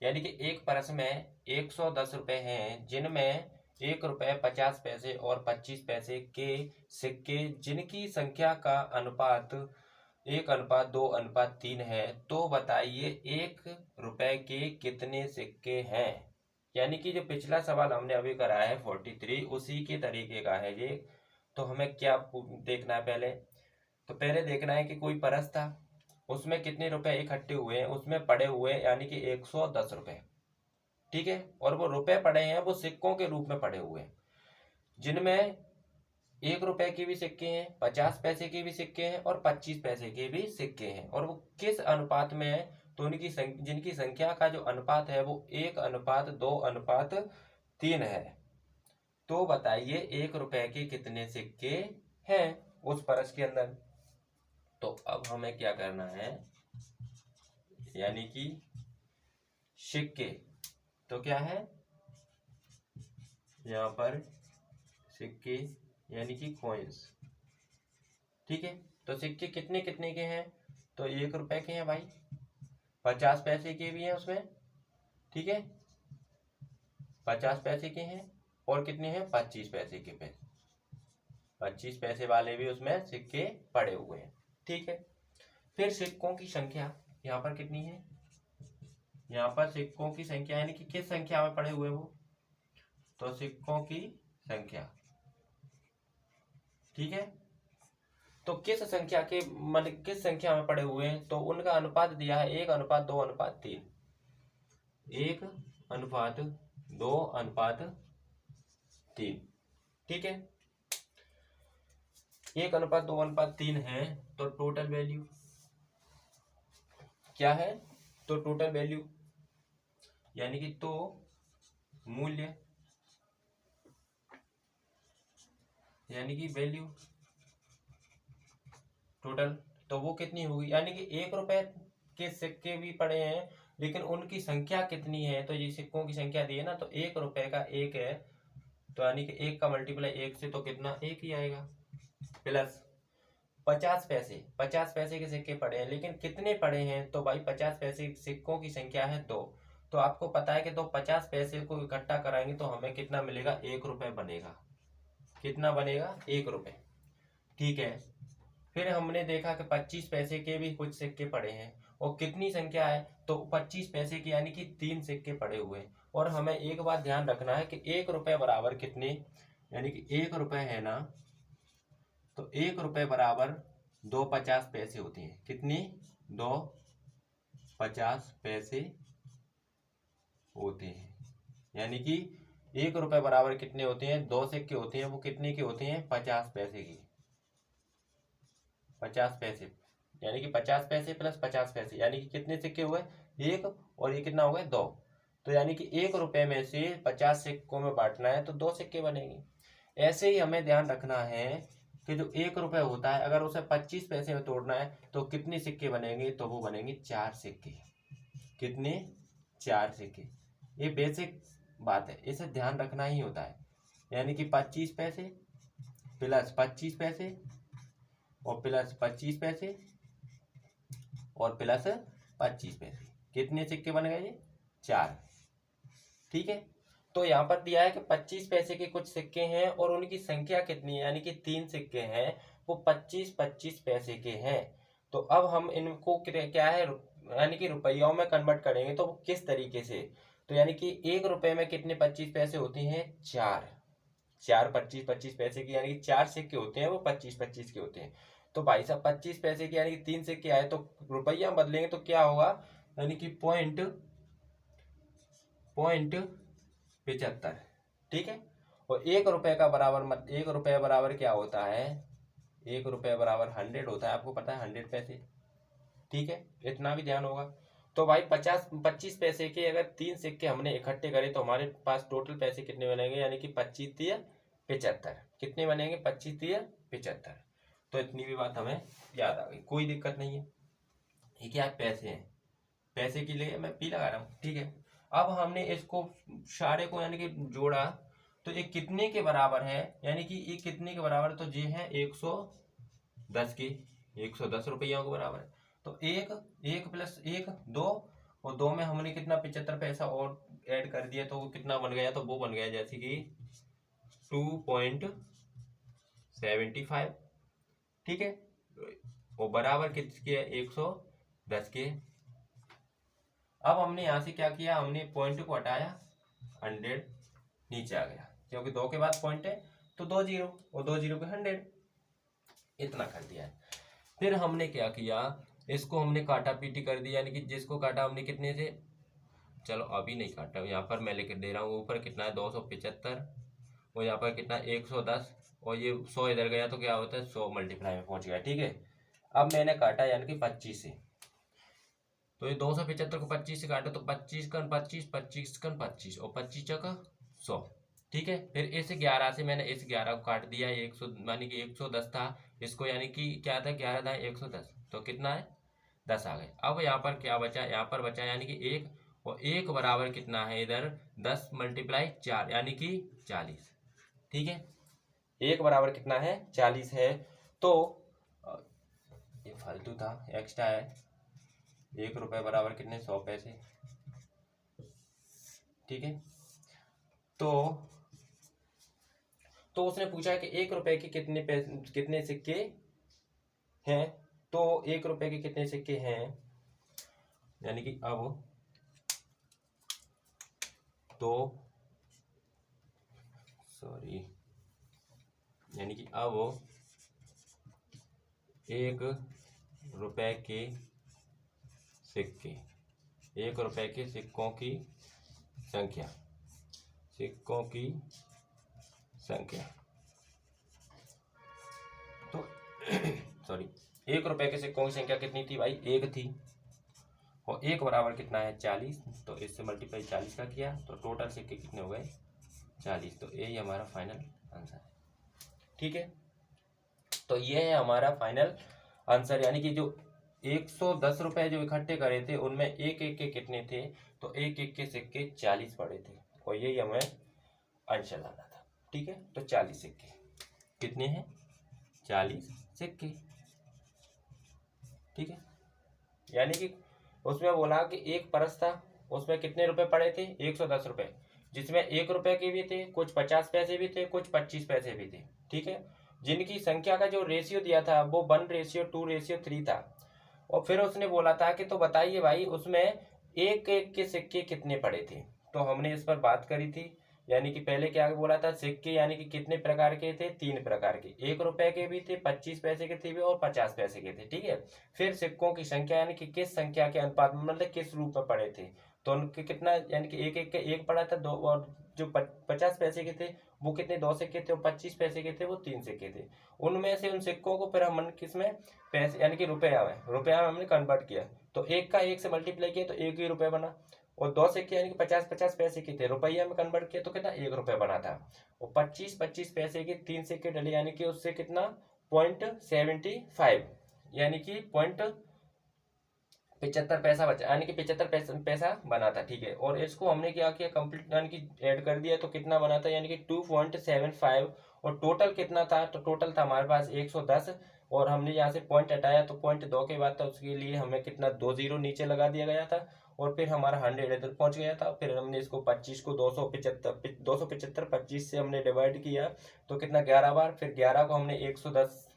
यानी कि एक पर्स में 110 रुपए हैं, जिनमें 1 रुपए 50 पैसे और 25 पैसे के सिक्के, जिनकी संख्या का अनुपात 1:2:3 है, तो बताइए 1 रुपए के कितने सिक्के हैं। यानी कि जो पिछला सवाल हमने अभी कराया है 43, उसी के तरीके का है ये। तो हमें क्या देखना है, पहले देखना है कि कोई पर्स था, उसमें कितने रुपए इकट्ठे हुए हैं, उसमें पड़े हुए यानी कि 110 रुपए। ठीक है, और वो रुपए पड़े हैं, वो सिक्कों के रूप में पड़े हुए हैं, जिनमें 1 रुपए के भी सिक्के हैं, 50 पैसे के भी सिक्के हैं, और 25 पैसे के भी सिक्के हैं। और वो किस अनुपात में है, तो उनकी जिनकी संख्या का जो अनुपात है वो 1:2:3 है। तो बताइए 1 रुपए के कितने सिक्के हैं उस परस के अंदर। तो अब हमें क्या करना है, यानी कि सिक्के, तो क्या है यहाँ पर सिक्के यानी कि कॉइन्स। ठीक है, तो सिक्के कितने कितने के हैं, तो 1 रुपए के हैं भाई, 50 पैसे के भी हैं उसमें। ठीक है, 50 पैसे के हैं और कितने हैं 25 पैसे के पैसे, 25 पैसे वाले भी उसमें सिक्के पड़े हुए हैं। ठीक है, फिर सिक्कों की संख्या यहाँ पर कितनी है, यहाँ पर सिक्कों की संख्या यानी कि किस संख्या में पड़े हुए वो, तो सिक्कों की संख्या। ठीक है, तो किस संख्या के मतलब किस संख्या में पड़े हुए हैं, तो उनका अनुपात दिया है 1:2:3, 1:2:3। ठीक है, 1:2:3 है, तो टोटल वैल्यू क्या है, तो टोटल वैल्यू यानी कि तो मूल्य यानी कि वैल्यू टोटल, तो वो कितनी होगी, यानी कि 1 रुपए के सिक्के भी पड़े हैं लेकिन उनकी संख्या कितनी है, तो ये सिक्कों की संख्या दी है ना, तो 1 रुपए का 1 है, तो यानी कि 1 का मल्टीप्लाई 1 से तो कितना 1 ही आएगा, प्लस 50 पैसे के सिक्के पड़े हैं, लेकिन कितने पड़े हैं, तो भाई 50 पैसे सिक्कों की संख्या है 2, तो आपको पता है कि तो 50 पैसे को इकट्ठा कराएंगे तो हमें कितना मिलेगा, 1 रुपए बनेगा। कितना बनेगा, 1 रुपए। ठीक है, फिर हमने देखा कि 25 पैसे के भी कुछ सिक्के पड़े हैं और कितनी संख्या है, तो 25 पैसे की यानी कि 3 सिक्के पड़े हुए हैं। और हमें एक बात ध्यान रखना है कि 1 रुपए बराबर कितने, यानी कि 1 रुपए है ना, तो 1 रुपए बराबर 2 50 पैसे होते हैं। कितनी, 2 50 पैसे होते हैं, यानी कि 1 रुपए बराबर कितने होते हैं, 2 सिक्के होते हैं, वो कितने के होते हैं, 50 पैसे के, 50 पैसे, यानी कि 50 पैसे प्लस 50 पैसे, यानी कि कितने सिक्के हुए, 1, और ये कितना हो गया 2, तो यानी कि 1 रुपए में से 50 सिक्कों में बांटना है तो 2 सिक्के बनेंगे। ऐसे ही हमें ध्यान रखना है कि जो 1 रुपए होता है अगर उसे 25 पैसे में तोड़ना है तो कितने सिक्के बनेंगे, तो वो बनेंगे 4 सिक्के। कितने, 4 सिक्के। ये बेसिक बात है, इसे ध्यान रखना ही होता है, यानी कि 25 पैसे प्लस 25 पैसे और प्लस 25 पैसे और प्लस 25 पैसे, कितने सिक्के बन गए, 4। ठीक है, तो यहाँ पर दिया है कि 25 पैसे के कुछ सिक्के हैं और उनकी संख्या कितनी है, यानी कि 3 सिक्के हैं, वो 25-25 पैसे के हैं। तो अब हम इनको क्या है, यानी कि रुपयों में कन्वर्ट करेंगे, तो किस तरीके से, तो यानी कि 1 रुपए में कितने 25 पैसे होते हैं, 4 25-25 पैसे की, यानी कि 4 सिक्के होते हैं, वो 25-25 के होते हैं। तो भाई साहब 25 पैसे की यानी कि 3 सिक्के आए, तो रुपया बदलेंगे तो क्या होगा, यानी कि पॉइंट 75। ठीक है, और 1 रुपए का बराबर 1 रुपए बराबर क्या होता है, 1 रुपए बराबर 100 होता है, आपको पता है 100 पैसे। ठीक है, इतना भी ध्यान होगा। तो भाई 25 पैसे के अगर 3 सिक्के हमने इकट्ठे करे तो हमारे पास टोटल पैसे कितने बनेंगे, यानी कि 25-3-75। कितने बनेंगे, 25-3-75। तो इतनी भी बात हमें याद आ गई, कोई दिक्कत नहीं है। ये क्या है, पैसे हैं, पैसे के लिए मैं पी लगा रहा हूँ। ठीक है, अब हमने इसको सारे को यानी कि जोड़ा, तो ये कितने के बराबर है, यानी कि ये कितने के बराबर, तो ये है 110 के, 110 रुपयों के बराबर है। तो 1 प्लस 1 2, और 2 में हमने कितना 75 पैसा और ऐड कर दिया, तो वो कितना बन गया, तो वो बन गया जैसे कि 2.75। ठीक है, वो बराबर किसके है, 110 के। अब हमने यहां से क्या किया, हमने पॉइंट को हटाया, 100 नीचे आ गया, क्योंकि 2 के बाद पॉइंट है तो 2 जीरो, और 2 जीरो पे 100, इतना कर दिया है। फिर हमने क्या किया, इसको हमने काटा पीटी कर दिया, यानी कि जिसको काटा हमने कितने से, चलो अभी नहीं काटा, यहाँ पर मैं लिख दे रहा हूँ, ऊपर कितना है 275, और यहाँ पर कितना 110, और ये 100 इधर गया तो क्या होता है 100 मल्टीप्लाई में पहुंच गया। ठीक है, अब मैंने काटा यानी कि 25 से, तो ये 275 को 25 से काटो तो 25 कन 25, 25 कन 25 और 25 चौका 100। ठीक है, फिर इस 11 से मैंने इस 11 को काट दिया, 100 यानी कि 110 था, इसको यानी कि क्या था 11 था 110, तो कितना है 10 आ गए। अब यहाँ पर क्या बचा, यहाँ पर बचा यानी कि 1, और 1 बराबर कितना है इधर 10 मल्टीप्लाई 4 यानी कि 40। ठीक है, 1 बराबर कितना है 40 है। तो ये फालतू था, एक्स्ट्रा है, 1 रुपये बराबर कितने 100 पैसे। ठीक है, तो उसने पूछा कि 1 रुपए के कितने सिक्के हैं, तो 1 रुपए के कितने सिक्के हैं, यानी कि अब तो सॉरी यानी कि अब 1 रुपए के सिक्के, 1 रुपए के सिक्कों की संख्या, सिक्कों की संख्या, तो सॉरी 1 रुपए के सिक्कों की संख्या कितनी थी भाई, 1 थी, और 1 बराबर कितना है 40, तो इससे मल्टीप्लाई 40 का किया तो टोटल सिक्के कितने हो गए 40। तो यही हमारा फाइनल आंसर है। ठीक है, तो ये है हमारा फाइनल आंसर, यानी कि जो 110 रुपए जो इकट्ठे करे थे उनमें एक एक के कितने थे, तो एक एक के सिक्के 40 पड़े थे, और यही हमें आंसर लाना था। ठीक है, तो 40 सिक्के कितने हैं 40 सिक्के। ठीक है, यानी कि उसमें बोला कि एक परस था, उसमें कितने रुपए पड़े थे 110 रुपए, जिसमें 1 रुपए के भी थे, कुछ 50 पैसे भी थे, कुछ 25 पैसे भी थे। ठीक है, जिनकी संख्या का जो रेशियो दिया था वो 1:2:3 था, और फिर उसने बोला था कि तो बताइए भाई उसमें एक एक के सिक्के कितने पड़े थे, तो हमने इस पर बात करी थी। यानी कि पहले क्या बोला था, सिक्के यानी कि कितने प्रकार के थे, 3 प्रकार के, 1 रुपए के भी थे, 25 पैसे के थे भी, और 50 पैसे के थे। ठीक है, फिर सिक्कों की संख्या यानी कि किस संख्या के अनुपात में, मतलब किस रूप में पड़े थे, तो उनके कितना, यानी कि एक एक के एक पड़ा था, दो, और जो 50 पैसे के थे वो कितने 2 सिक्के थे, और 25 पैसे के थे वो 3 सिक्के थे। उनमें से उन सिक्कों को फिर हम किसमें पैसे यानी कि रुपया में हमने कन्वर्ट किया, तो एक का एक से मल्टीप्लाई किया तो 1 ही रुपये बना, और 2 सिक्के यानी कि 50-50 पैसे के थे, रुपया में कन्वर्ट किया तो कितना 1 रुपये बना था, और 25-25 पैसे के 3 सिक्के डले, यानी कि उससे कितना 0.75 यानी कि 0.75 पैसा बचा, यानी कि 75 पैसा बना था। ठीक है, और इसको हमने क्या किया कंप्लीट यानी कि ऐड कर दिया, तो कितना बना था यानी कि 2.75, और टोटल कितना था, तो टोटल था हमारे पास 110, और हमने यहाँ से पॉइंट हटाया तो 0.2 के बाद था, उसके लिए हमें कितना 2 जीरो नीचे लगा दिया गया था, और फिर हमारा 100 इधर पहुंच गया था। फिर हमने इसको 25 को 275 25 से हमने डिवाइड किया तो कितना 11 बार, फिर 11 को हमने 110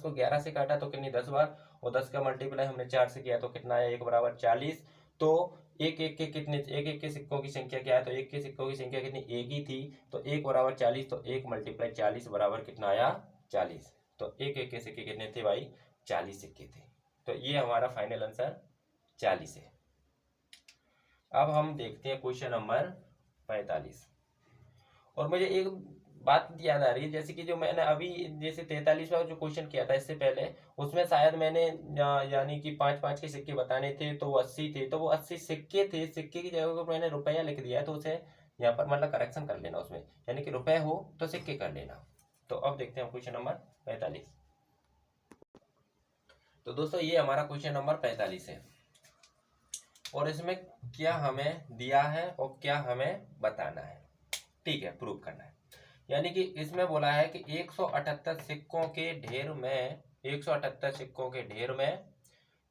को 11 से काटा तो कितनी 10 बार, और 10 का मल्टीप्लाई हमने 4 से किया तो कितना आया 1 बराबर 40। तो एक एक के सिक्कों की संख्या क्या है, तो एक के सिक्कों की संख्या कितनी 1 ही थी, तो 1 बराबर 40, तो 1 मल्टीप्लाई 40 बराबर कितना आया 40। तो एक एक के सिक्के कितने थे भाई 40 सिक्के थे, तो ये हमारा फाइनल आंसर 40 है। अब हम देखते हैं क्वेश्चन नंबर 45, और मुझे एक बात याद आ रही है, जैसे कि जो मैंने अभी जैसे 43वां जो क्वेश्चन किया था इससे पहले, उसमें शायद मैंने यानी कि 5-5 के सिक्के बताने थे, तो वो 80 थे, तो वो 80 सिक्के थे, सिक्के की जगह पर मैंने रुपया लिख दिया है, तो उसे यहाँ पर मतलब करेक्शन कर लेना उसमें, यानी कि रुपए हो तो सिक्के कर लेना। तो अब देखते हैं क्वेश्चन नंबर 45। तो दोस्तों ये हमारा क्वेश्चन नंबर 45 है, और इसमें क्या हमें दिया है और क्या हमें बताना है। ठीक है, प्रूव करना है। यानी कि इसमें बोला है कि 178 सिक्कों के ढेर में 178 सिक्कों के ढेर में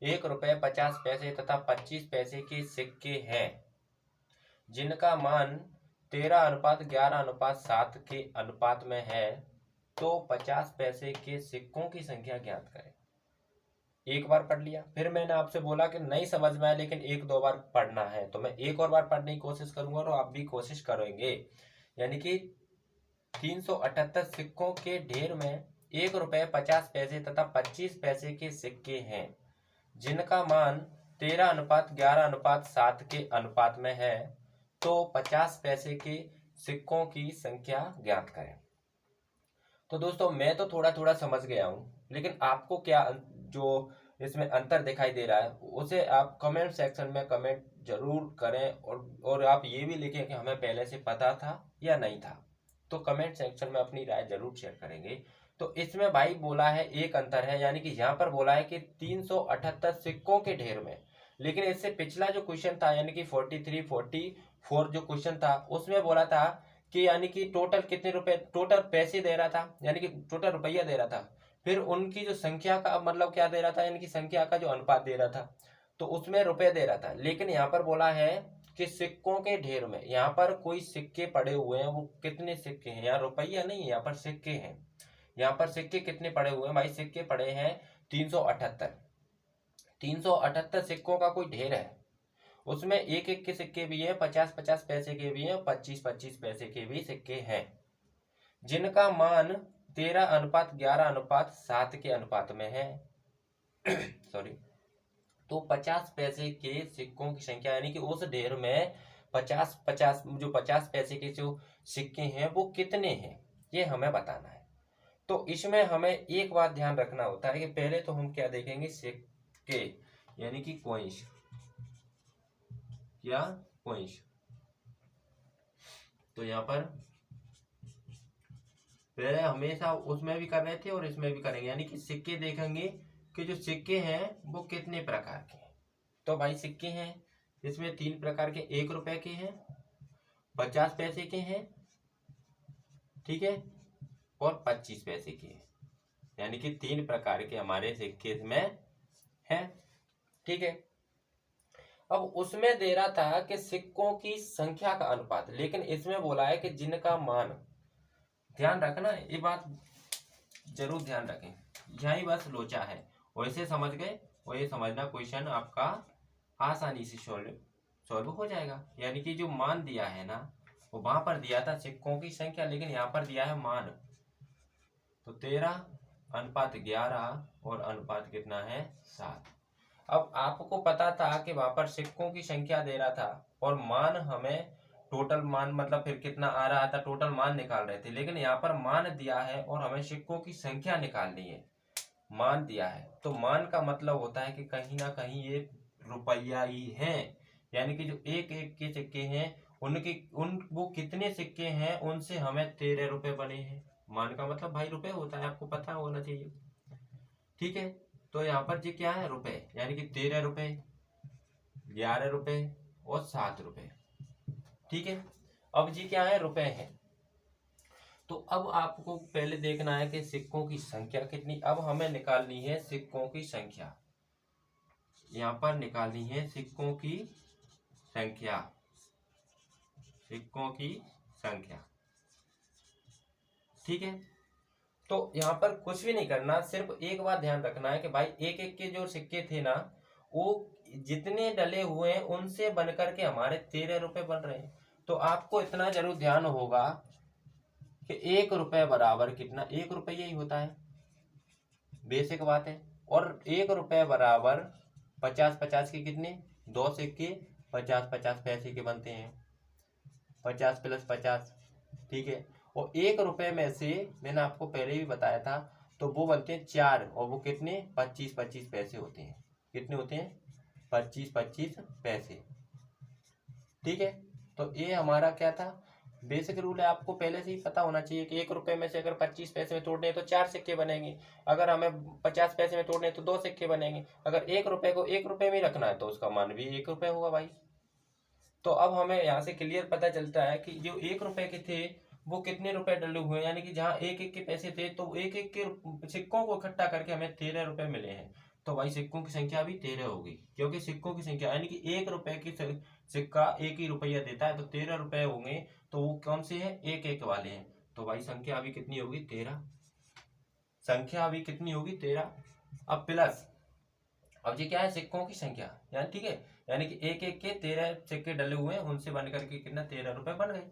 1 रुपये 50 पैसे तथा 25 पैसे के सिक्के हैं, जिनका मान 13:11:7 के अनुपात में है, तो 50 पैसे के सिक्कों की संख्या ज्ञात करें। एक बार पढ़ लिया, फिर मैंने आपसे बोला कि नहीं समझ में आया लेकिन 1-2 बार पढ़ना है, तो मैं एक और बार पढ़ने की कोशिश करूंगा और आप भी कोशिश करेंगे। यानी कि 378 सिक्कों के ढेर में 1 रुपये 50 पैसे तथा 25 पैसे के सिक्के हैं, जिनका मान 13:11:7 के अनुपात में है, तो 50 पैसे के सिक्कों की संख्या ज्ञात करें। तो दोस्तों मैं तो थोड़ा थोड़ा समझ गया हूं, लेकिन आपको क्या जो इसमें अंतर दिखाई दे रहा है उसे आप कमेंट सेक्शन में कमेंट जरूर करें, और आप ये भी लिखें कि हमें पहले से पता था या नहीं था। तो कमेंट सेक्शन में अपनी राय जरूर शेयर करेंगे। तो इसमें भाई बोला है एक अंतर है, यानी कि यहाँ पर बोला है कि 378 सिक्कों के ढेर में, लेकिन इससे पिछला जो क्वेश्चन था यानी कि 43 44 जो क्वेश्चन था उसमें बोला था कि यानी कि टोटल कितने रुपए, टोटल पैसे दे रहा था यानी कि टोटल रुपया दे रहा था, फिर उनकी जो संख्या का मतलब क्या दे रहा था यानी कि संख्या का जो अनुपात दे रहा था, तो उसमें रुपए दे रहा था। लेकिन यहाँ पर बोला है कि सिक्कों के ढेर में, यहाँ पर कोई सिक्के पड़े हुए हैं, वो कितने सिक्के हैं, यहाँ रुपया नहीं है, यहाँ पर सिक्के हैं। यहाँ पर सिक्के कितने पड़े हुए हैं भाई, सिक्के पड़े हैं 378। 378 सिक्कों का कोई ढेर है, उसमें एक एक के सिक्के भी हैं, 50-50 पैसे के भी हैं, 25-25 पैसे के भी सिक्के हैं, जिनका मान 13:11:7 के अनुपात में है। सॉरी। तो 50 पैसे के सिक्कों की संख्या यानी कि उस ढेर में 50-50 जो 50 पैसे के जो सिक्के हैं वो कितने हैं, ये हमें बताना है। तो इसमें हमें एक बात ध्यान रखना होता है कि पहले तो हम क्या देखेंगे, सिक्के यानी कि कॉइन्स या कॉइन्स। तो यहाँ पर पहले हमेशा उसमें भी कर रहे थे और इसमें भी करेंगे, यानी कि सिक्के देखेंगे कि जो सिक्के हैं वो कितने प्रकार के हैं। तो भाई सिक्के हैं, इसमें 3 प्रकार के, 1 रुपए के हैं, 50 पैसे के हैं, ठीक है, और 25 पैसे के हैं, यानी कि 3 प्रकार के हमारे सिक्के में हैं, ठीक है। अब उसमें दे रहा था कि सिक्कों की संख्या का अनुपात, लेकिन इसमें बोला है कि जिनका मान, ध्यान रखना ये बात जरूर ध्यान रखें, यही बस लोचा है, वैसे समझ गए और ये समझना क्वेश्चन आपका आसानी से सॉल्व हो जाएगा। यानी कि जो मान दिया है ना, वो वहां पर दिया था सिक्कों की संख्या, लेकिन यहाँ पर दिया है मान। तो 13:11 और अनुपात कितना है 7। अब आपको पता था कि वहां पर सिक्कों की संख्या दे रहा था और मान हमें टोटल मान मतलब फिर कितना आ रहा था, टोटल मान निकाल रहे थे, लेकिन यहाँ पर मान दिया है और हमें सिक्कों की संख्या निकालनी है। मान दिया है तो मान का मतलब होता है कि कहीं ना कहीं ये रुपया ही है, यानी कि जो एक एक के सिक्के हैं वो कितने सिक्के हैं उनसे हमें 13 रुपए बने हैं। मान का मतलब भाई रुपए होता है, आपको पता होना चाहिए, ठीक है। तो यहाँ पर जी क्या है, रुपए, यानी कि 13 रुपए, 11 रुपए और 7 रुपए, ठीक है। अब जी क्या है, रुपए है। तो अब आपको पहले देखना है कि सिक्कों की संख्या कितनी, अब हमें निकालनी है सिक्कों की संख्या, यहाँ पर निकालनी है सिक्कों की संख्या, सिक्कों की संख्या, ठीक है। तो यहाँ पर कुछ भी नहीं करना, सिर्फ एक बात ध्यान रखना है कि भाई एक एक के जो सिक्के थे ना, वो जितने डले हुए हैं उनसे बनकर के हमारे 13 रुपए बन रहे हैं। तो आपको इतना जरूर ध्यान होगा कि 1 रुपए बराबर कितना, 1 रुपया ही होता है, बेसिक बात है। और 1 रुपए बराबर 50-50 के कितने, 2 सिक्के 50-50 पैसे के बनते हैं, 50 + 50, ठीक है। और 1 रुपए में से मैंने आपको पहले भी बताया था, तो वो बनते हैं 4, और वो कितने, 25-25 पैसे होते हैं, कितने होते हैं, 25-25 पैसे, ठीक है। तो ये हमारा क्या था, बेसिक रूल है, आपको पहले से ही पता होना चाहिए कि 1 रुपए में से अगर 25 पैसे में तोड़ने हैं तो 4 सिक्के बनेंगे, अगर हमें 50 पैसे में तोड़ने हैं तो 2 सिक्के बनेंगे, अगर 1 रुपए को 1 रुपए में ही रखना है तो उसका मान भी 1 रुपए होगा भाई। तो अब हमें यहाँ से क्लियर पता चलता है कि जो 1 रुपए के थे वो कितने रुपए डले हुए हैं, यानी कि जहाँ एक एक के पैसे थे तो एक एक के सिक्कों को इकट्ठा करके हमें 13 रुपए मिले हैं। तो भाई सिक्कों की संख्या भी 13 होगी, क्योंकि सिक्कों की संख्या यानी कि 1 रुपए की सिक्का 1 ही रुपया देता है, तो 13 रुपए होंगे, तो वो कौन से हैं, एक एक वाले हैं। तो भाई संख्या अभी कितनी होगी, 13, संख्या अभी कितनी होगी, 13। अब प्लस, अब ये क्या है, सिक्कों की संख्या, यानी ठीक है, यानी कि एक एक के 13 सिक्के डले हुए हैं, उनसे बन करके कितना 13 रुपए बन गए।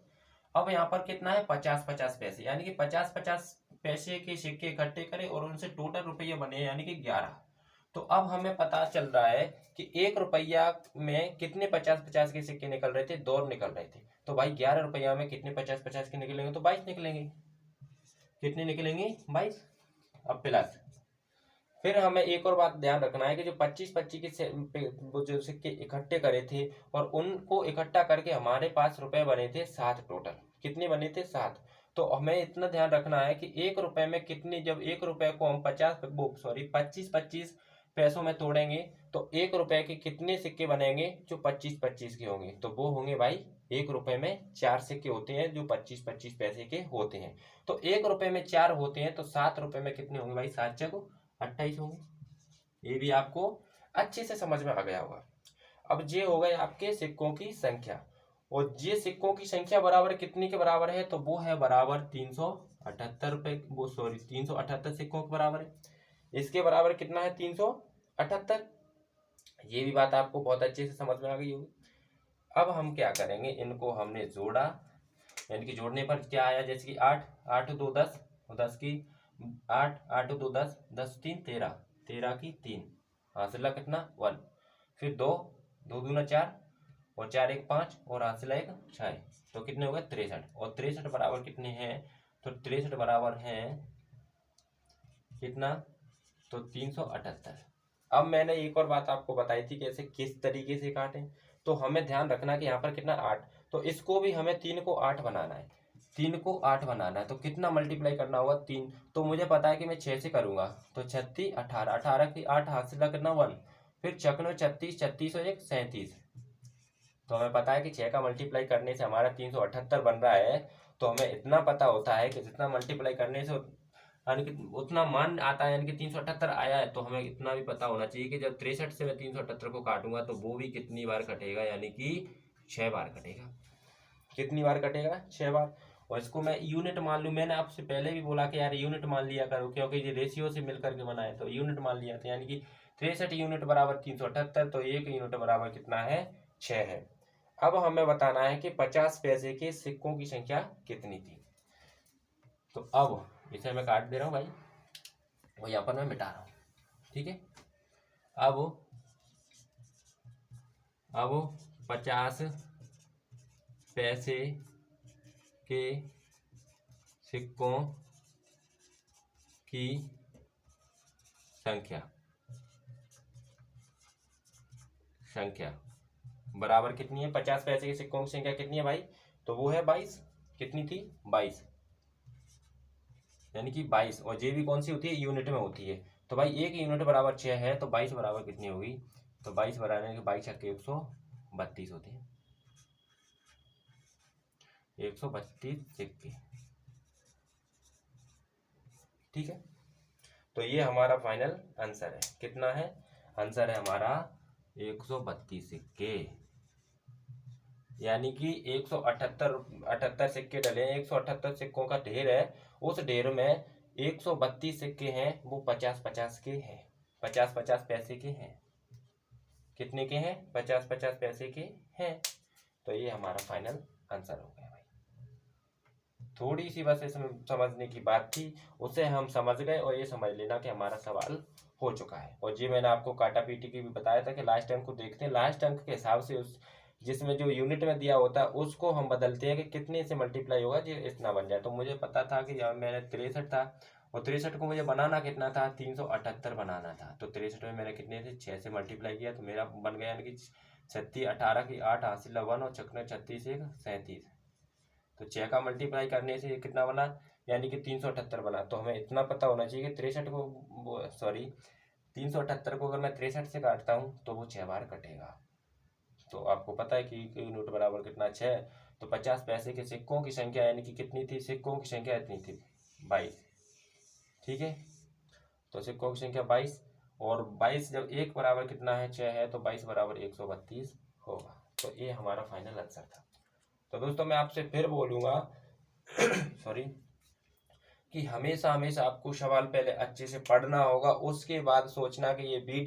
अब यहाँ पर कितना है, 50-50 पैसे, यानी कि 50-50 पैसे के सिक्के इकट्ठे करें और उनसे टोटल रुपये बने यानी कि 11। तो अब हमें पता चल रहा है कि 1 रुपया में कितने 50-50 के सिक्के निकल रहे थे, 2 निकल रहे थे। तो भाई 11 रुपया में कितने 50-50 के निकलेंगे, तो 22 निकलेंगे, कितने निकलेंगे, 22। अब प्लस फिर हमें एक और बात ध्यान रखना है कि जो 25-25 के वो जो सिक्के इकट्ठे करे थे और उनको इकट्ठा करके हमारे पास रुपए बने थे 7 टोटल। कितने बने थे? 7। तो हमें इतना ध्यान रखना है कि 1 रुपए में कितने, जब 1 रुपए को हम 25-25 पैसों में तोड़ेंगे तो 1 रुपए के कितने सिक्के बनेंगे जो 25-25 के होंगे? तो वो होंगे भाई 1 रुपए में 4 सिक्के होते हैं जो 25-25 पैसे के होते हैं। तो 1 रुपए में 4 होते हैं तो 7 रुपए में कितने होंगे भाई? 7 जगह 28 होंगे। ये भी आपको अच्छे से समझ में आ गया होगा। अब ये हो गए आपके सिक्कों की संख्या, और ये सिक्कों की संख्या बराबर कितनी के बराबर है? तो वो है बराबर 378 रुपए, 378 सिक्कों के बराबर है। इसके बराबर कितना है? 378। ये भी बात आपको बहुत अच्छे से समझ में आ गई होगी। अब हम क्या करेंगे, इनको हमने जोड़ा, यानी कि जोड़ने पर क्या आया, जैसे कि 8 8 2 10, 10 की 8 8 2 10, 10 3 13, 13 की 3, हासिला कितना? 1। फिर 2 2 दूना 4 और 4 1 5 और हासिला 1 6, तो कितने हो गए? 63। और 63 बराबर कितने हैं? तो 63 बराबर हैं कितना? तो 378। अब मैंने एक और बात आपको बताई थी कैसे किस तरीके से काटें। तो हमें ध्यान रखना कि यहाँ पर कितना? 8। तो इसको भी हमें 3 को 8 बनाना है, 3 को 8 बनाना है। तो कितना मल्टीप्लाई करना होगा? 3। तो मुझे पता है कि मैं 6 से करूंगा, तो 36 18, 18 की 8 हासिला कितना? 1। फिर चकनो 36, 36 और 1 37। तो हमें पता है कि 6 का मल्टीप्लाई करने से हमारा 378 बन रहा है। तो हमें इतना पता होता है कि जितना मल्टीप्लाई करने से यानी कि उतना मान आता है, यानी कि 378 आया है। तो हमें इतना भी पता होना चाहिए कि जब 63 से मैं 378 को काटूंगा तो वो भी कितनी बार कटेगा, यानी कि 6 बार कटेगा। कितनी बार कटेगा? 6 बार। और इसको मैं यूनिट मान लूँ, मैंने आपसे पहले भी बोला कि यार यूनिट मान लिया करो, क्योंकि ये रेशियो से मिलकर के बना है, तो यूनिट मान लिया था। यानी कि 63 यूनिट बराबर 378, तो 1 यूनिट बराबर कितना है? 6 है। अब हमें बताना है कि 50 पैसे के सिक्कों की संख्या कितनी थी। तो अब इसे मैं काट दे रहा हूँ भाई, और यहाँ पर मैं मिटा रहा हूँ, ठीक है। अब 50 पैसे के सिक्कों की संख्या बराबर कितनी है? 50 पैसे के सिक्कों की संख्या कितनी है भाई? तो वो है 22। कितनी थी? 22, यानी कि 22। और जे भी कौन सी होती है? यूनिट में होती है। तो भाई 1 यूनिट बराबर 6 है, तो 22 बराबर कितनी होगी? तो 22 बराबर 22 छक्के 132 होती है, 132 सिक्के, ठीक है। तो ये हमारा फाइनल आंसर है। कितना है? आंसर है हमारा 132 सिक्के, यानी कि 178 सिक्के डले हैं, 178 सिक्कों का ढेर है। उस ढेर में 132 सिक्के हैं, वो 50-50 के हैं, 50-50 पैसे के हैं। कितने के हैं? 50-50 पैसे के हैं। तो ये हमारा फाइनल आंसर हो गया भाई। थोड़ी सी बस इसमें समझने की बात थी, उसे हम समझ गए, और ये समझ लेना कि हमारा सवाल हो चुका है। और ये मैंने आपको काटा पीटी की भी बताया था कि लास्ट अंक को देखते हैं, लास्ट अंक के हिसाब से उस जिसमें जो यूनिट में दिया होता है उसको हम बदलते हैं कि कितने से मल्टीप्लाई होगा जो इतना बन जाए। तो मुझे पता था कि यहाँ मैंने 63 था, और 63 को मुझे बनाना कितना था? 378 बनाना था। तो 63 में मैंने कितने थे? 6 से मल्टीप्लाई किया, तो मेरा बन गया, यानी कि 36 18 की 8 हासिल 1 और चकना 36 1 37। तो 6 का मल्टीप्लाई करने से कितना बना? यानी कि 378 बना। तो हमें इतना पता होना चाहिए कि 378 को अगर मैं 63 से काटता हूँ तो वो 6 बार कटेगा। तो आपको पता है कि यूनिट बराबर कितना? 6। तो 50 पैसे के सिक्कों की संख्या यानी कि कितनी थी? सिक्कों की संख्या इतनी थी, 22, ठीक है। तो सिक्कों की संख्या 22, और 22 जब 1 बराबर कितना है? 6 है, तो 22 बराबर 132 होगा। तो ये हमारा फाइनल आंसर था। तो दोस्तों मैं आपसे फिर बोलूँगा सॉरी, कि हमेशा हमेशा आपको सवाल पहले अच्छे से पढ़ना होगा, उसके बाद सोचना कि ये वीडियो